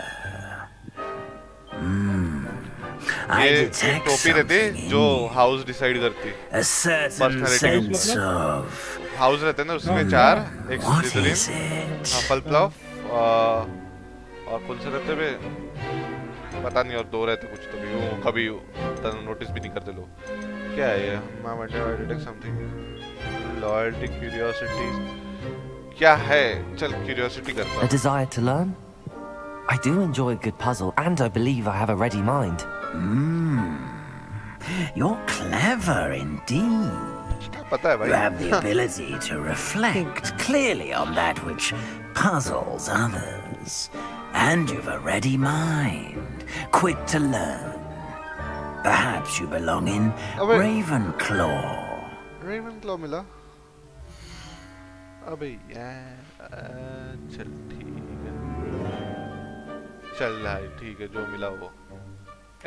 I detect something in you. House decide करती A certain sense of... house रहते हैं ना उसमें 4 एक What स्लिथरिन is it? हफलप्लफ और कौन से रहते बे पता नहीं और 2 रहते कुछ तो भी वो कभी नोटिस भी नहीं करते लोग क्या है ये मैं डिटेक्ट समथिंग लॉयल्टी क्यूरियोसिटी क्या है चल क्यूरियोसिटी करता A desire to learn? I do enjoy a good puzzle, and I believe I have a ready mind. You're clever indeed. पता है भाई You have the ability to reflect clearly on that which puzzles others. And you've a ready mind, quick to learn. Perhaps you belong in Ravenclaw. Ravenclaw मिला अबे यार चल ठीक है चल भाई ठीक है जो मिला वो F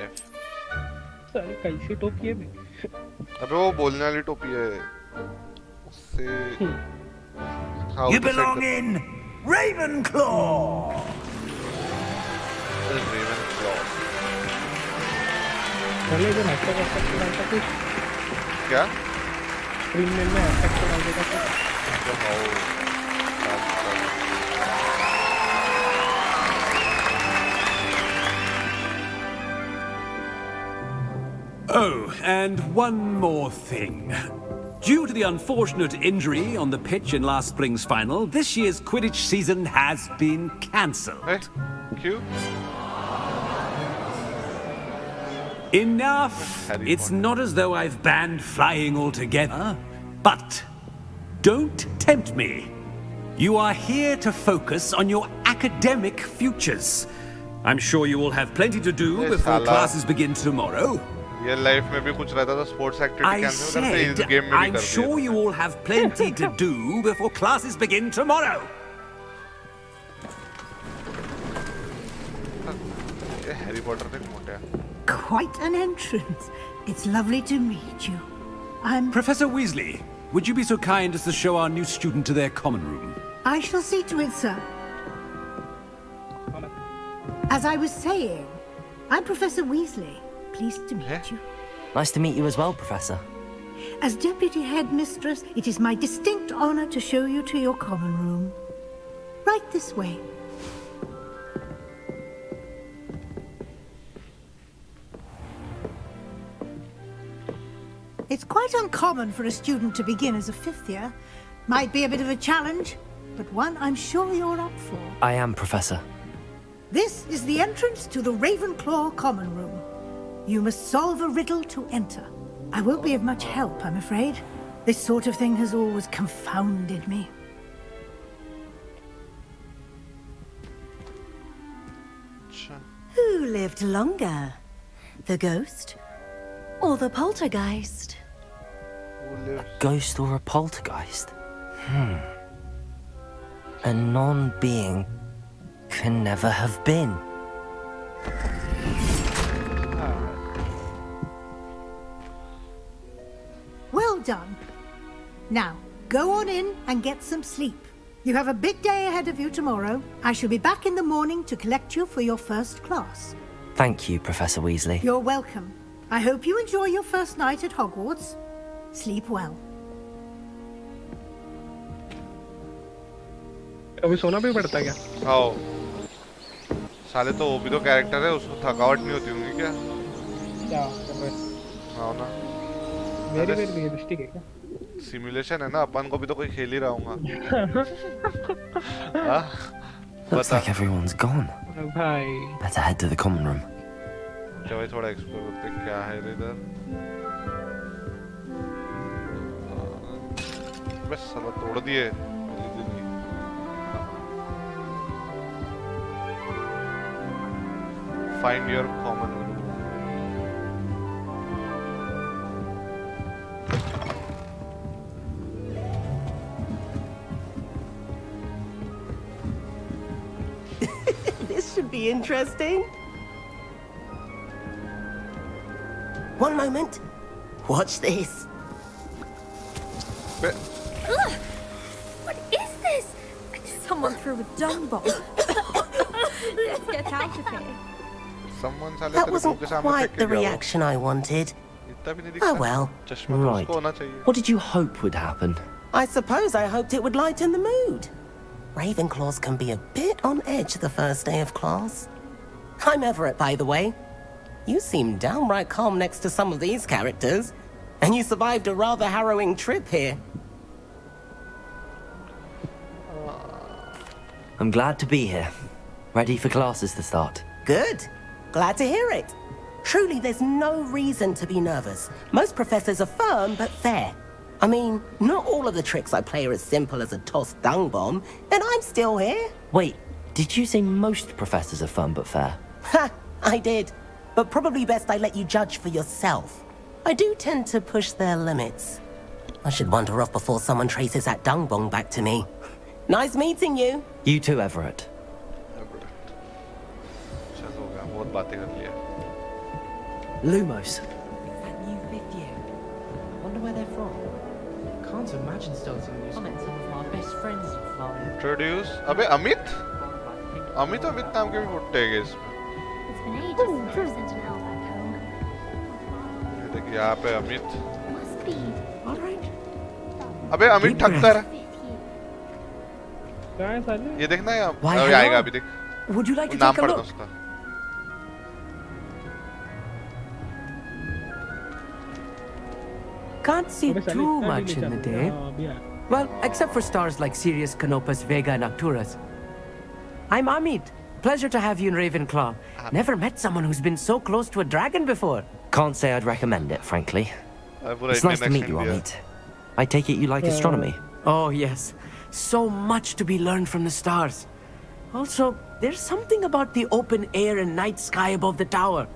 साले कैसी टोपी है बे अबे वो बोलने वाली टोपी है उससे You belong in Ravenclaw. Ravenclaw पहले जो नेटवर्क एफेक्ट डालता कुछ क्या स्क्रीन में एफेक्ट डाल देता था Oh, and one more thing. Due to the unfortunate injury on the pitch in last spring's final, this year's Quidditch season has been cancelled. Hey, cue. Enough! It's not as though I've banned flying altogether. But don't tempt me. You are here to focus on your academic futures. I'm sure you will have plenty to do before classes begin tomorrow. Real life में भी कुछ रहता था sports activity cancel करते इस game में भी I'm sure you all have plenty to do before classes begin tomorrow. ये Harry Potter देख मोटे Quite an entrance. It's lovely to meet you. I'm... Professor Weasley, would you be so kind as to show our new student to their common room? I shall see to it, sir. As I was saying, I'm Professor Weasley. Pleased to meet you. Nice to meet you as well, Professor. As Deputy Headmistress, it is my distinct honor to show you to your common room. Right this way. It's quite uncommon for a student to begin as a 5th year. Might be a bit of a challenge, but one I'm sure you're up for. I am, Professor. This is the entrance to the Ravenclaw common room. You must solve a riddle to enter. I won't be of much help, I'm afraid. This sort of thing has always confounded me. Who lived longer? The ghost or the poltergeist? A ghost or a poltergeist? A non-being can never have been. Well done. Now, go on in and get some sleep. You have a big day ahead of you tomorrow. I shall be back in the morning to collect you for your first class. Thank you, Professor Weasley. You're welcome. I hope you enjoy your first night at Hogwarts. Sleep well. अभी सोना भी पड़ता क्या? हाँ साले तो वो भी तो कैरेक्टर है उसको थकावट नहीं होती होंगी क्या? क्या? हाँ ना मेरी रियलिस्टिक है क्या? सिमुलेशन है ना अपन को भी तो कोई खेल ही रहा होगा Looks like everyone's gone. भाई Better head to the common room. चलो भाई थोड़ा एक्सप्लोर करते हैं क्या है इधर बस साला तोड़ दिए पहले दिन ही Find your common room. This should be interesting. One moment. Watch this. Ugh! What is this? Someone threw a dung bomb. Let's get out of here. Someone साले That तेरे wasn't मुंह के सामने quite फेंक the के गया वो। reaction I wanted. इतना भी नहीं Oh दिखता। well. चश्मा तो Right. उसको होना चाहिए। What did you hope would happen? I suppose I hoped it would lighten the mood. Ravenclaws can be a bit on edge the first day of class. I'm Everett, by the way. You seem downright calm next to some of these characters. And you survived a rather harrowing trip here. I'm glad to be here. Ready for classes to start. Good. Glad to hear it. Truly, there's no reason to be nervous. Most professors are firm but fair. I mean, not all of the tricks I play are as simple as a tossed dung bomb, and I'm still here. Wait, did you say most professors are fun but fair? Ha! I did. But probably best I let you judge for yourself. I do tend to push their limits. I should wander off before someone traces that dung bomb back to me. Nice meeting you. You too, Everett. चल हो गया, बहुत बातें कर लिया। Lumos. That new fifth year. I wonder where they're from. Can't imagine starting a new school. I met some of my best friends in Florida. Introduce. अबे अमित? अमित नाम के भी फुट्टे हैं इसमें। It's been ages since I've sent an owl back home. ये देखिए यहाँ पे Amit. Must be. All right. अबे अमित ठक्कर। कहाँ है साले? ये देखना है अब। Why, अभी hello? आएगा अभी देख। Would you like to नाम take a पढ़ना look? उसका। Can't see अबे साले too इतना much भी in the नहीं day. चल- हाँ, अभी आ। Well, except for stars like Sirius, Canopus, Vega, and Arcturus. I'm Amit. Pleasure to have you in Ravenclaw. Never met someone who's been so close to a dragon before. Can't say I'd recommend it, frankly. It's nice to meet you, Amit. I take it you like astronomy. Oh, yes. So much to be learned from the stars. Also, there's something about the open air and night sky above the tower.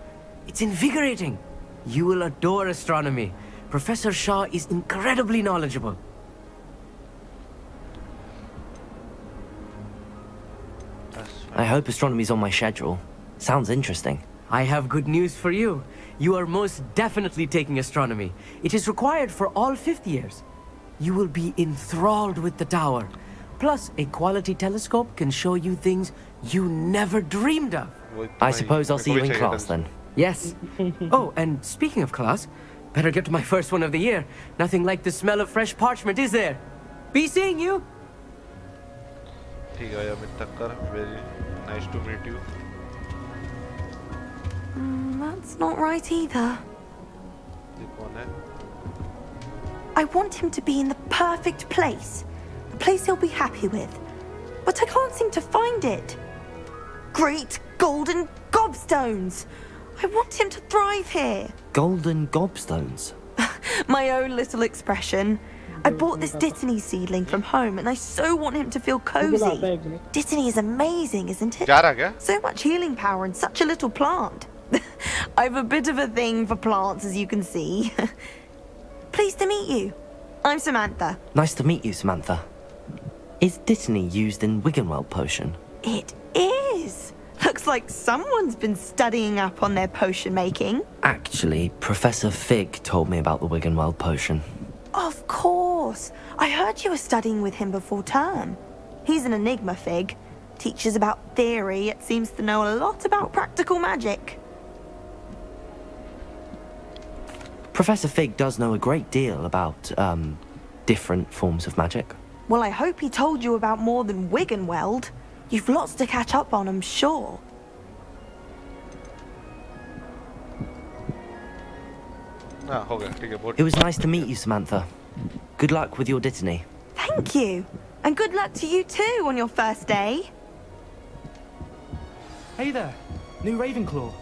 It's invigorating. You will adore astronomy. Professor Shaw is incredibly knowledgeable. I hope astronomy's on my schedule. Sounds interesting. I have good news for you. You are most definitely taking astronomy. It is required for all fifth years. You will be enthralled with the tower. Plus, a quality telescope can show you things you never dreamed of. I suppose I'll see you in class then. Yes. Oh, and speaking of class, better get to my first one of the year. Nothing like the smell of fresh parchment, is there? Be seeing you. ठीक है Amit Thakkar, very nice to meet you. That's not right either. ये कौन है? I want him to be in the perfect place. A place he'll be happy with. But I can't seem to find it. Great golden gobstones! I want him to thrive here. Golden gobstones. My own little expression. I bought this Dittany seedling from home and I so want him to feel cozy. Dittany is amazing, isn't it? So much healing power in such a little plant. I've a bit of a thing for plants, as you can see. Pleased to meet you. I'm Samantha. Nice to meet you, Samantha. Is Dittany used in Wiggenweld potion? It is. Looks like someone's been studying up on their potion making. Actually, Professor Fig told me about the Wiggenweld potion. Of course. I heard you were studying with him before term. He's an enigma, Fig. Teaches about theory, yet seems to know a lot about practical magic. Professor Fig does know a great deal about, different forms of magic. Well, I hope he told you about more than Wiggenweld. You've lots to catch up on, I'm sure. It was nice to meet you, Samantha. Good luck with your Dittany. Thank you. And good luck to you too on your first day. Hey there, new Ravenclaw.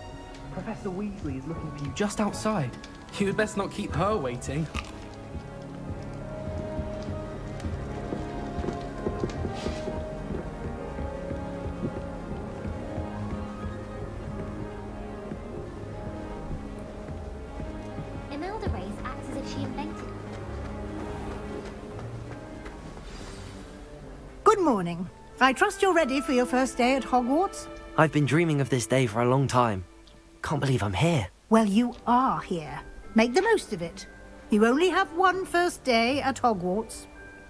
Professor Weasley is looking for you just outside. You'd best not keep her waiting. Good morning. I trust you're ready for your first day at Hogwarts? I've been dreaming of this day for a long time. Can't believe I'm here. Well, you are here. Make the most of it. You only have one first day at Hogwarts.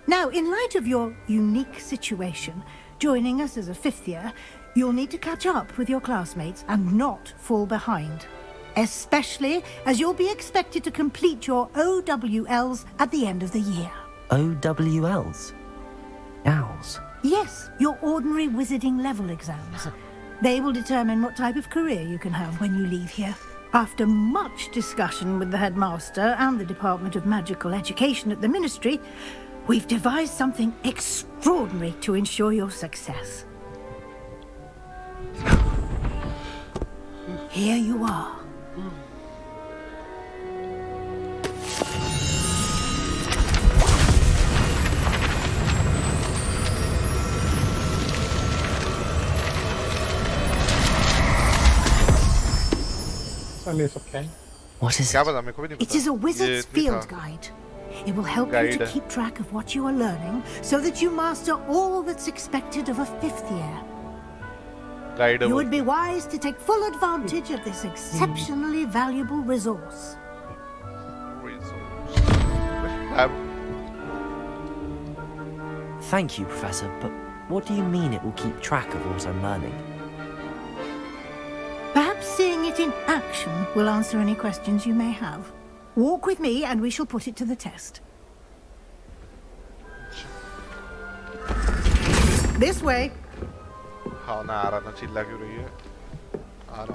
Now, in light of your unique situation, joining us as a fifth year, you'll need to catch up with your classmates and not fall behind. Especially as you'll be expected to complete your OWLs at the end of the year. OWLs? Owls? Yes, your ordinary wizarding level exams. They will determine what type of career you can have when you leave here. After much discussion with the headmaster and the Department of Magical Education at the Ministry, we've devised something extraordinary to ensure your success. Here you are. What is it? It is a wizard's field guide. It will help you to keep track of what you are learning so that you master all that's expected of a fifth year. You would be wise to take full advantage of this exceptionally valuable resource. Thank you, Professor, but what do you mean it will keep track of what I'm learning? Perhaps seeing it in action will answer any questions you may have. Walk with me and we shall put it to the test. This way.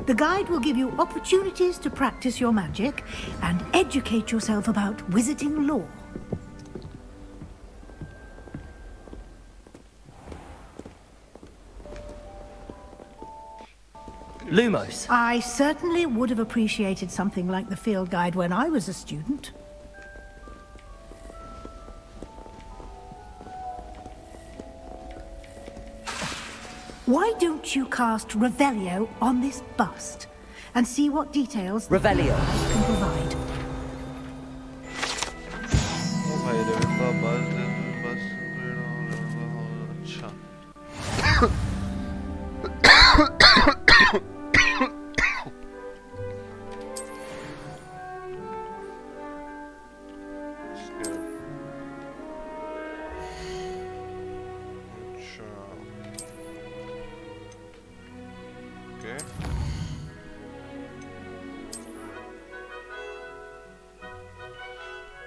The guide will give you opportunities to practice your magic and educate yourself about wizarding lore. Lumos. I certainly would have appreciated something like the field guide when I was a student. Why don't you cast Revelio on this bust and see what details the Revelio can provide?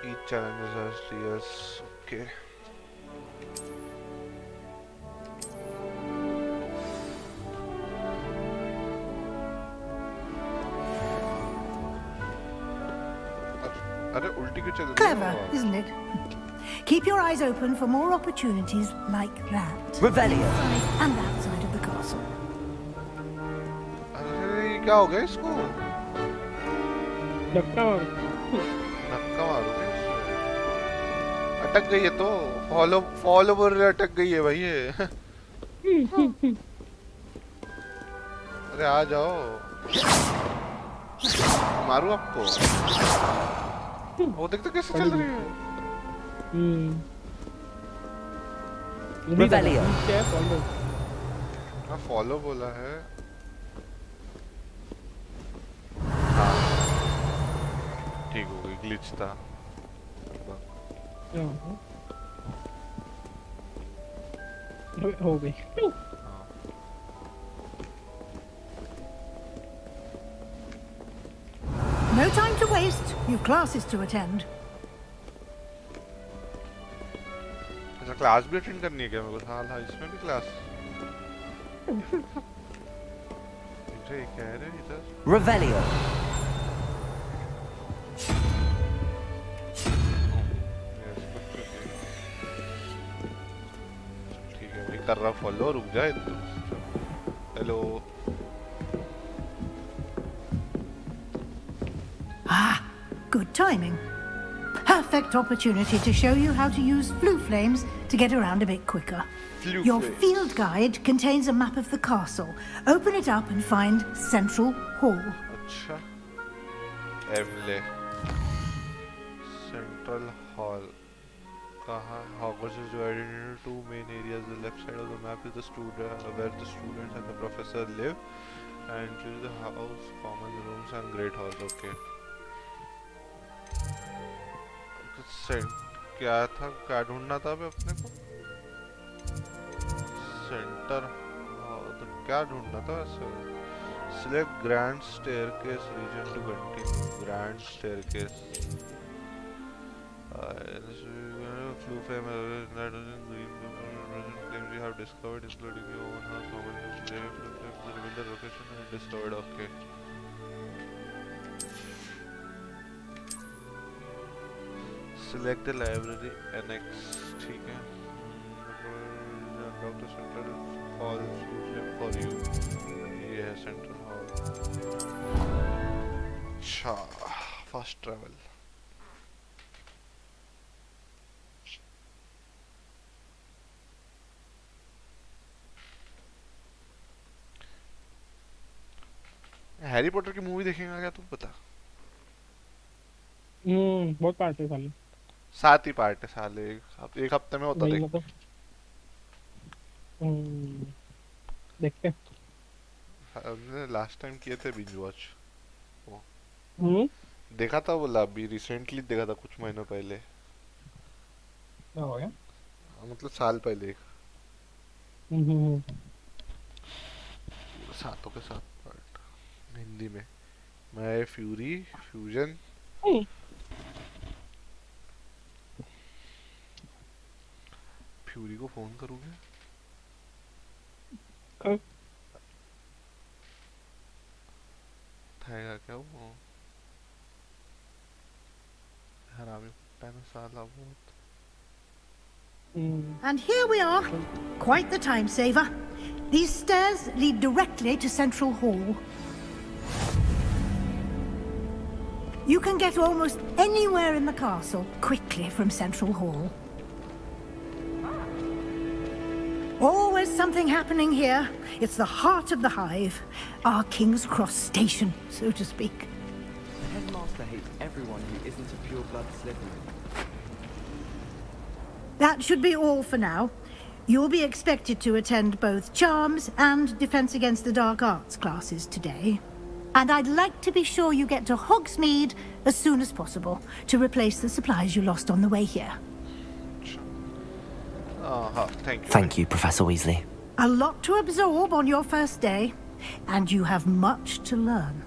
Each challenges has yes, okay. Clever, isn't it? Keep your eyes open for more opportunities like that. Revelio. And that side of the castle. अरे क्या हो गया इसको? धक्का मारो अटक गई है तो फॉलोवर अटक गई है भाई ये अरे आ जाओ मारू आपको वो देखते कैसे चल रही है Revelio. हाँ फॉलो बोला है ठीक हो गई ग्लिच था हो गई No time to waste. You've classes to attend. अच्छा क्लास भी अटेंड करनी है क्या मेरे को? हाँ इसमें भी क्लास मुझे क्या है इधर Revelio. ठीक है भाई कर रहा फॉलो रुक जाए hello Ah, good timing. Perfect opportunity to show you how to use flue flames to get around a bit quicker. Your field guide contains a map of the castle. Open it up and find Central Hall. अच्छा एमले central hall कहाँ? Hogwarts is divided into two main areas. The left side of the map is where the students and the professor live, and to the house, common rooms and great halls. Okay. क्या था? क्या ढूंढना था अभी अपने को? Centre तो क्या ढूंढना था वैसे? Select grand staircase region to continue. Grand staircase. Flu flame nitrogen green flames you have discovered, including your own house. Reveal the location and destroyed. Okay. Select the library annex. ठीक है. Doctor Central Hall for you. Yeah, Central Hall. अच्छा, fast travel. Harry Potter की movie देखेगा क्या तू बता? बहुत part है साले. 7 ही पार्ट है साले. एक हफ्ते में होता देख. देखते. हमने लास्ट टाइम किए थे बिंज वॉच. देखा था वो अभी रिसेंटली देखा था कुछ महीनों पहले. क्या हो गया? मतलब साल पहले. सातों के साथ पार्ट हिंदी में. मैं फ्यूरी फ्यूजन. फ्यूरी को फोन करूँगा. थाएगा क्या वो? हरामी पैन साला बहुत. And here we are. Quite the time saver. These stairs lead directly to Central Hall. You can get almost anywhere in the castle quickly from Central Hall. Always something happening here. It's the heart of the hive. Our King's Cross station, so to speak. The headmaster hates everyone who isn't a pure-blood Slytherin. That should be all for now. You'll be expected to attend both Charms and Defense Against the Dark Arts classes today. And I'd like to be sure you get to Hogsmeade as soon as possible to replace the supplies you lost on the way here. Thank you. Thank you, Professor Weasley. A lot to absorb on your first day, and you have much to learn.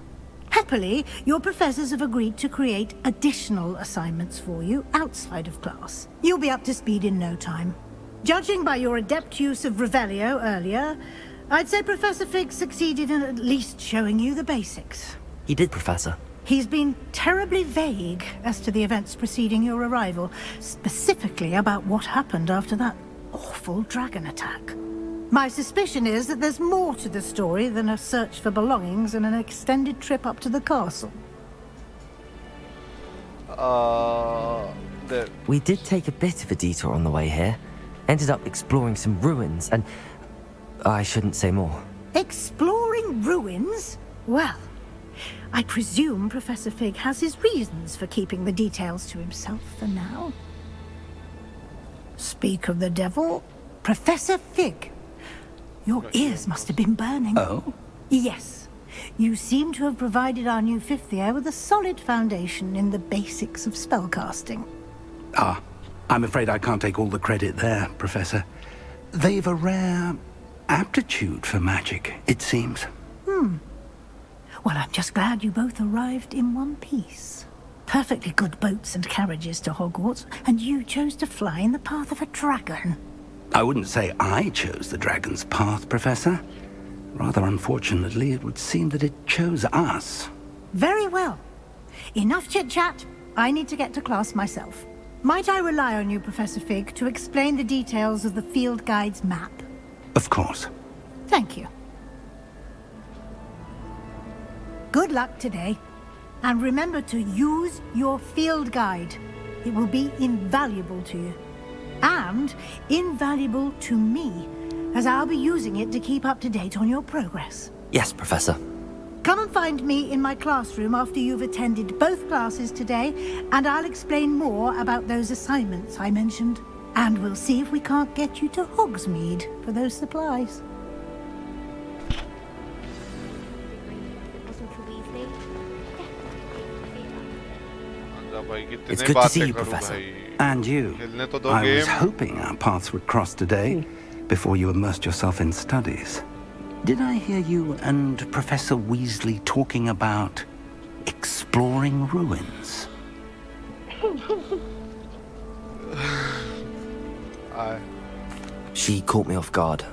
Happily, your professors have agreed to create additional assignments for you outside of class. You'll be up to speed in no time. Judging by your adept use of Revelio earlier, I'd say Professor Fig succeeded in at least showing you the basics. He did, Professor. He's been terribly vague as to the events preceding your arrival, specifically about what happened after that awful dragon attack. My suspicion is that there's more to the story than a search for belongings and an extended trip up to the castle. We did take a bit of a detour on the way here. Ended up exploring some ruins and... I shouldn't say more. Exploring ruins? Well, I presume Professor Fig has his reasons for keeping the details to himself for now. Speak of the devil, Professor Fig. Your ears must have been burning. Oh? Yes. You seem to have provided our new fifth year with a solid foundation in the basics of spellcasting. Ah, I'm afraid I can't take all the credit there, Professor. They've a rare aptitude for magic, it seems. Well, I'm just glad you both arrived in one piece. Perfectly good boats and carriages to Hogwarts, and you chose to fly in the path of a dragon. I wouldn't say I chose the dragon's path, Professor. Rather unfortunately, it would seem that it chose us. Very well. Enough chit-chat. I need to get to class myself. Might I rely on you, Professor Fig, to explain the details of the field guide's map? Of course. Thank you. Good luck today. And remember to use your field guide. It will be invaluable to you. And invaluable to me, as I'll be using it to keep up to date on your progress. Yes, Professor. Come and find me in my classroom after you've attended both classes today, and I'll explain more about those assignments I mentioned. And we'll see if we can't get you to Hogsmeade for those supplies. It's good to see you, Professor. And you. I was hoping our paths would cross today, before you immersed yourself in studies. Did I hear you and Professor Weasley talking about exploring ruins? She caught me off guard.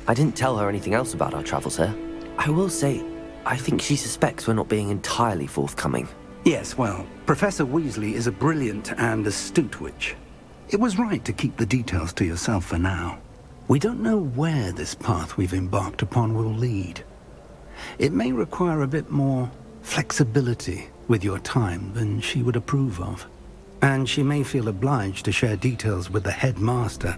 I didn't tell her anything else about our travels here. I will say, I think she suspects we're not being entirely forthcoming. Yes, well, Professor Weasley is a brilliant and astute witch. It was right to keep the details to yourself for now. We don't know where this path we've embarked upon will lead. It may require a bit more flexibility with your time than she would approve of. And she may feel obliged to share details with the headmaster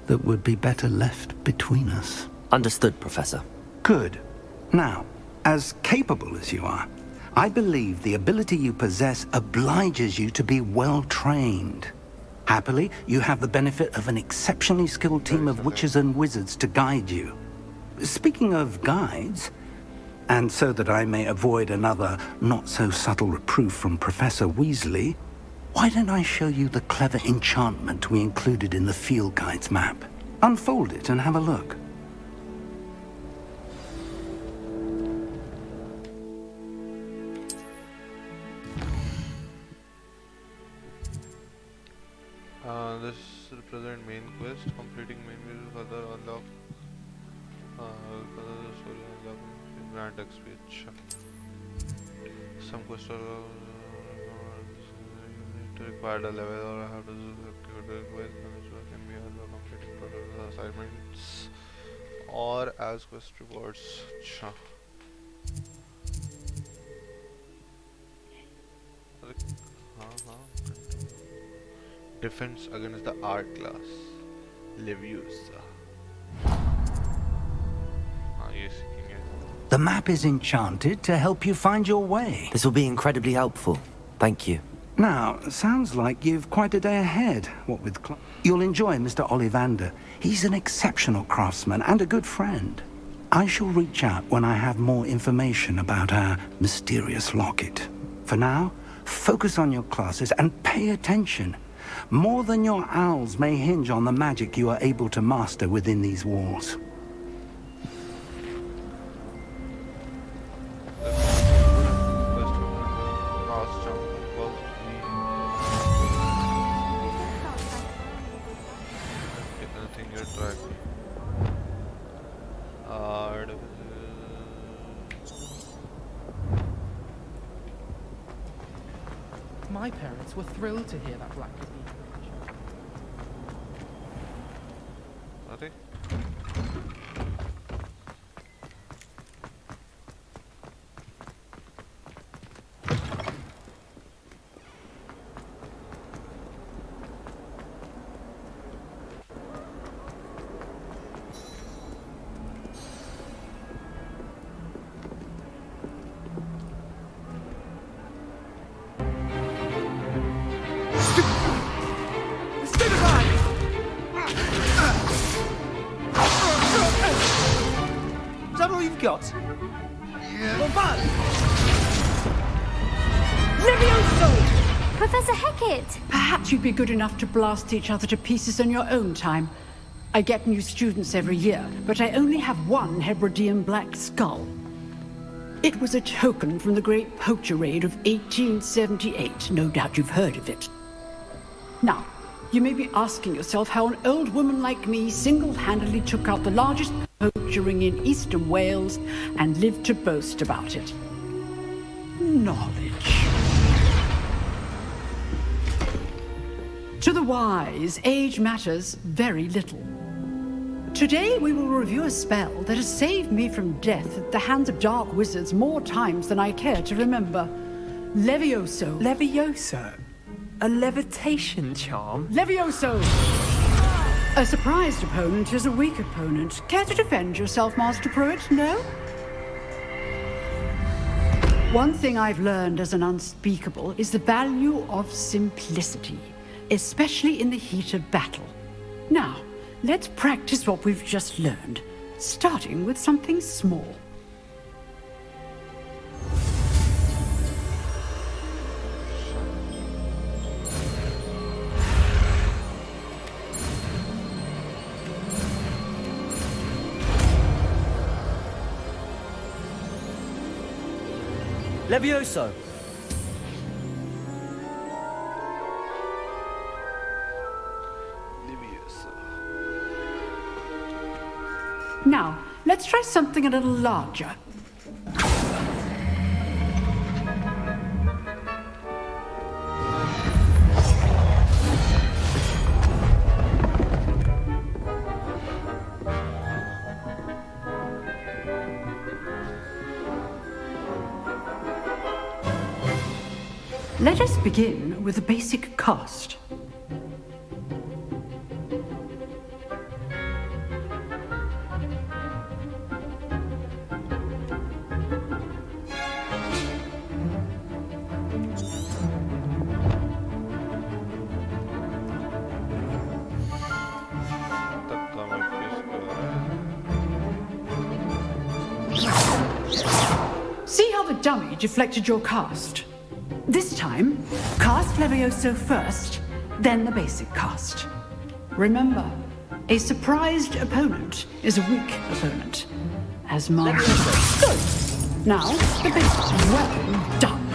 that would be better left between us. Understood, Professor. Good. Now, as capable as you are, I believe the ability you possess obliges you to be well-trained. Happily, you have the benefit of an exceptionally skilled team of witches and wizards to guide you. Speaking of guides, and so that I may avoid another not-so-subtle reproof from Professor Weasley, why don't I show you the clever enchantment we included in the field guide's map? Unfold it and have a look. This represents main quest. Completing main quest will further unlock grant XP. Some quests are to require a level or have to activate the quest, which can be either completing further assignments or as quest rewards. Defense against the art class. Leviosa. The map is enchanted to help you find your way. This will be incredibly helpful. Thank you. Now, sounds like you've quite a day ahead, what with You'll enjoy Mr. Ollivander. He's an exceptional craftsman and a good friend. I shall reach out when I have more information about our mysterious locket. For now, focus on your classes and pay attention. More than your owls may hinge on the magic you are able to master within these walls. My parents were thrilled to hear that Black was being Nothing? Got? Levioso! Professor Hackett! Perhaps you'd be good enough to blast each other to pieces in your own time. I get new students every year, but I only have one Hebridean black skull. It was a token from the Great Poacher Raid of 1878. No doubt you've heard of it. Now, you may be asking yourself how an old woman like me single-handedly took out the largest poacher ring in eastern Wales and lived to boast about it. Knowledge. To the wise, age matters very little. Today we will review a spell that has saved me from death at the hands of dark wizards more times than I care to remember. Levioso. Levioso? A levitation charm? Levioso! A surprised opponent is a weak opponent. Care to defend yourself, Master Pruitt? No? One thing I've learned as an unspeakable is the value of simplicity, especially in the heat of battle. Now, let's practice what we've just learned, starting with something small. Levioso! Now, let's try something a little larger. Let us begin with a basic cast. See how the dummy deflected your cast? This time, cast Levioso first, then the basic cast. Remember, a surprised opponent is a weak opponent. As marked. Good. Now, the basic. Well done.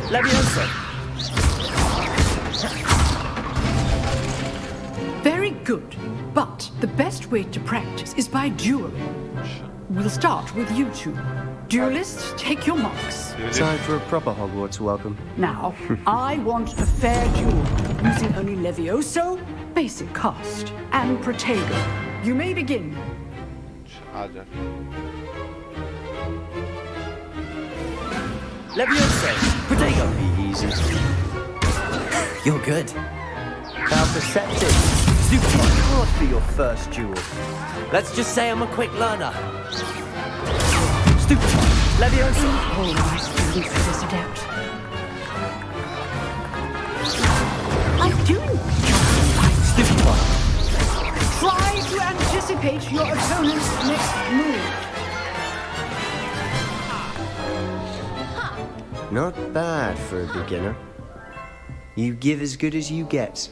Levioso! Very good. But the best way to practice is by dueling. We'll start with you two. Duelists, take your marks. Time for a proper Hogwarts welcome. Now, I want a fair duel, using only Levioso, basic cast, and Protego. You may begin. Levioso! Protego! Be easy. You're good. How perceptive. Super hard for your first duel. Let's just say I'm a quick learner. Stupid. Levioso. Oh, my students for this adept. I do. Stupid one. Try to anticipate your opponent's next move. Not bad for a beginner. You give as good as you get.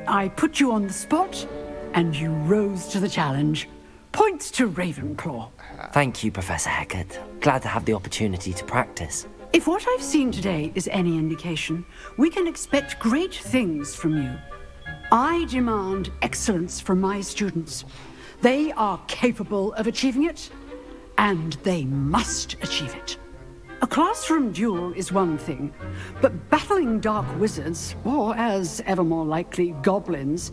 I put you on the spot, and you rose to the challenge. Points to Ravenclaw. Thank you, Professor Hecat. Glad to have the opportunity to practice. If what I've seen today is any indication, we can expect great things from you. I demand excellence from my students. They are capable of achieving it, and they must achieve it. A classroom duel is one thing, but battling dark wizards, or as ever more likely, goblins,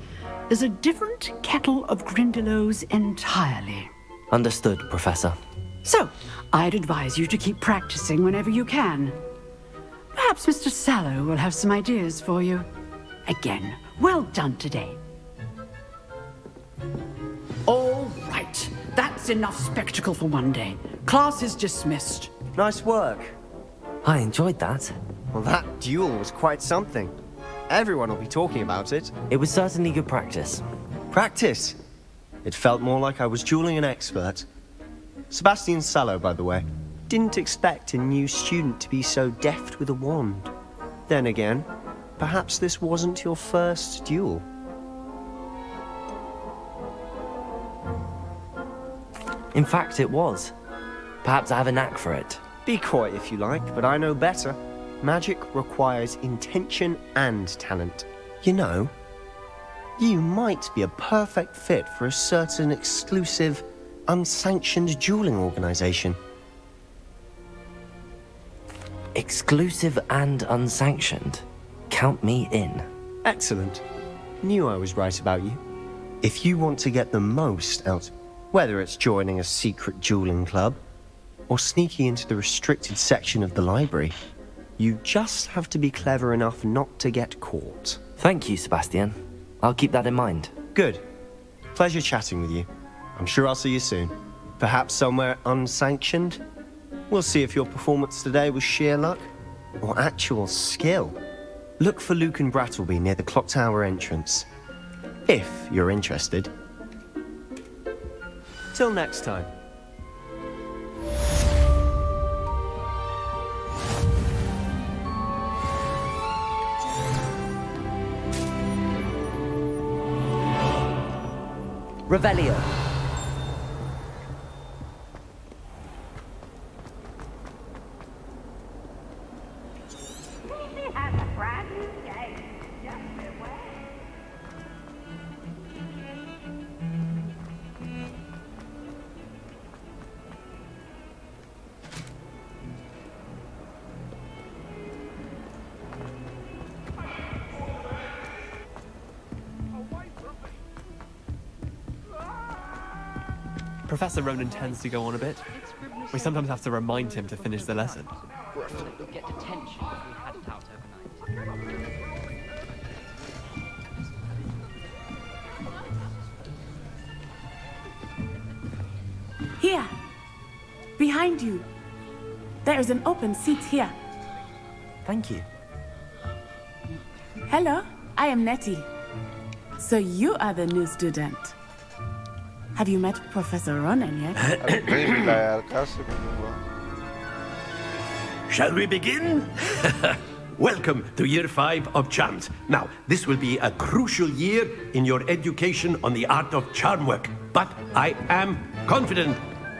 is a different kettle of Grindylows entirely. Understood, Professor. So, I'd advise you to keep practicing whenever you can. Perhaps Mr. Sallow will have some ideas for you. Again, well done today. All right, that's enough spectacle for one day. Class is dismissed. Nice work. I enjoyed that. Well, that duel was quite something. Everyone will be talking about it. It was certainly good practice. Practice? It felt more like I was dueling an expert. Sebastian Sallow, by the way. Didn't expect a new student to be so deft with a wand. Then again, perhaps this wasn't your first duel. In fact, it was. Perhaps I have a knack for it. Be coy if you like, but I know better. Magic requires intention and talent. You know, you might be a perfect fit for a certain exclusive, unsanctioned dueling organization. Exclusive and unsanctioned? Count me in. Excellent. Knew I was right about you. If you want to get the most out, whether it's joining a secret dueling club or sneaking into the restricted section of the library, you just have to be clever enough not to get caught. Thank you, Sebastian. I'll keep that in mind. Good. Pleasure chatting with you. I'm sure I'll see you soon. Perhaps somewhere unsanctioned? We'll see if your performance today was sheer luck or actual skill. Look for Luke and Brattleby near the clock tower entrance. If you're interested. Till next time. Revelio. Professor Ronan tends to go on a bit. We sometimes have to remind him to finish the lesson. We'd get detention if we had it out overnight. Here, behind you. There is an open seat here. Thank you. Hello, I am Nettie. So you are the new student. Have you met Professor Ronan yet? Shall we begin? Welcome to Year 5 of Charms. Now, this will be a crucial year in your education on the art of charm work. But I am confident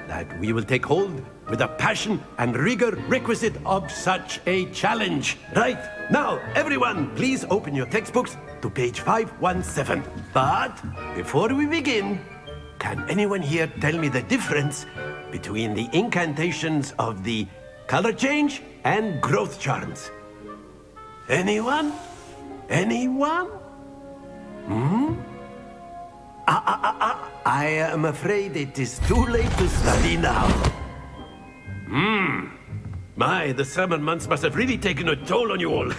that we will take hold with the passion and rigor requisite of such a challenge. Right, now, everyone, please open your textbooks to page 517. But before we begin, can anyone here tell me the difference between the incantations of the color change and growth charms? Anyone? Anyone? I am afraid it is too late to study now. My, the summer months must have really taken a toll on you all.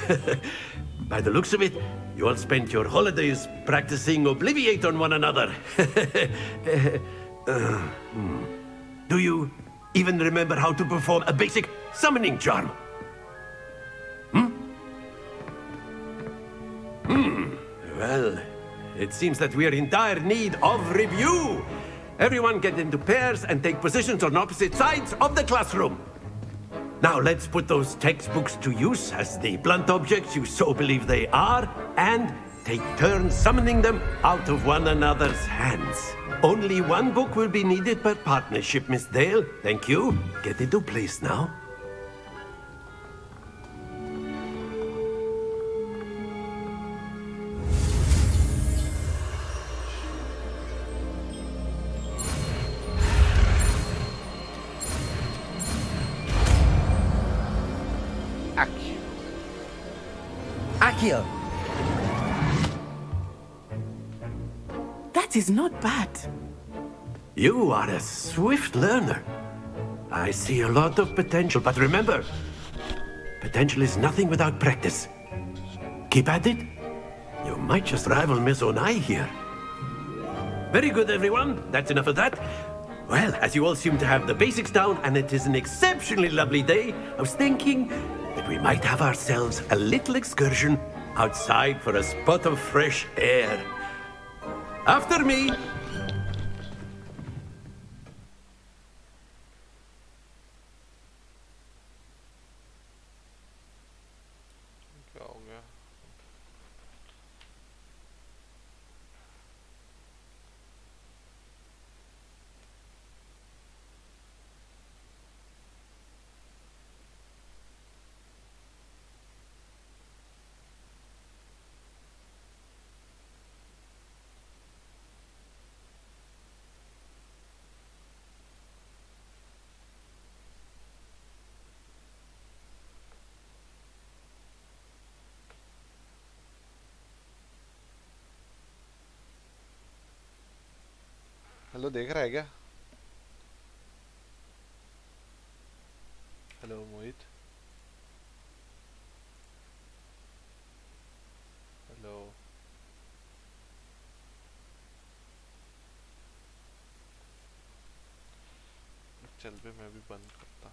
By the looks of it, you all spent your holidays practicing Obliviate on one another. Do you even remember how to perform a basic summoning charm? Well, it seems that we are in dire need of review. Everyone get into pairs and take positions on opposite sides of the classroom. Now let's put those textbooks to use as the blunt objects you so believe they are, and take turns summoning them out of one another's hands. Only one book will be needed per partnership, Miss Dale. Thank you. Get into place now. Accio. That is not bad. You are a swift learner. I see a lot of potential, but remember, potential is nothing without practice. Keep at it. You might just rival Miss Onai here. Very good, everyone. That's enough of that. Well, as you all seem to have the basics down, and it is an exceptionally lovely day, I was thinking that we might have ourselves a little excursion outside for a spot of fresh air. After me. Hello देख रहा है क्या hello मोहित hello चल पे मैं भी बंद करता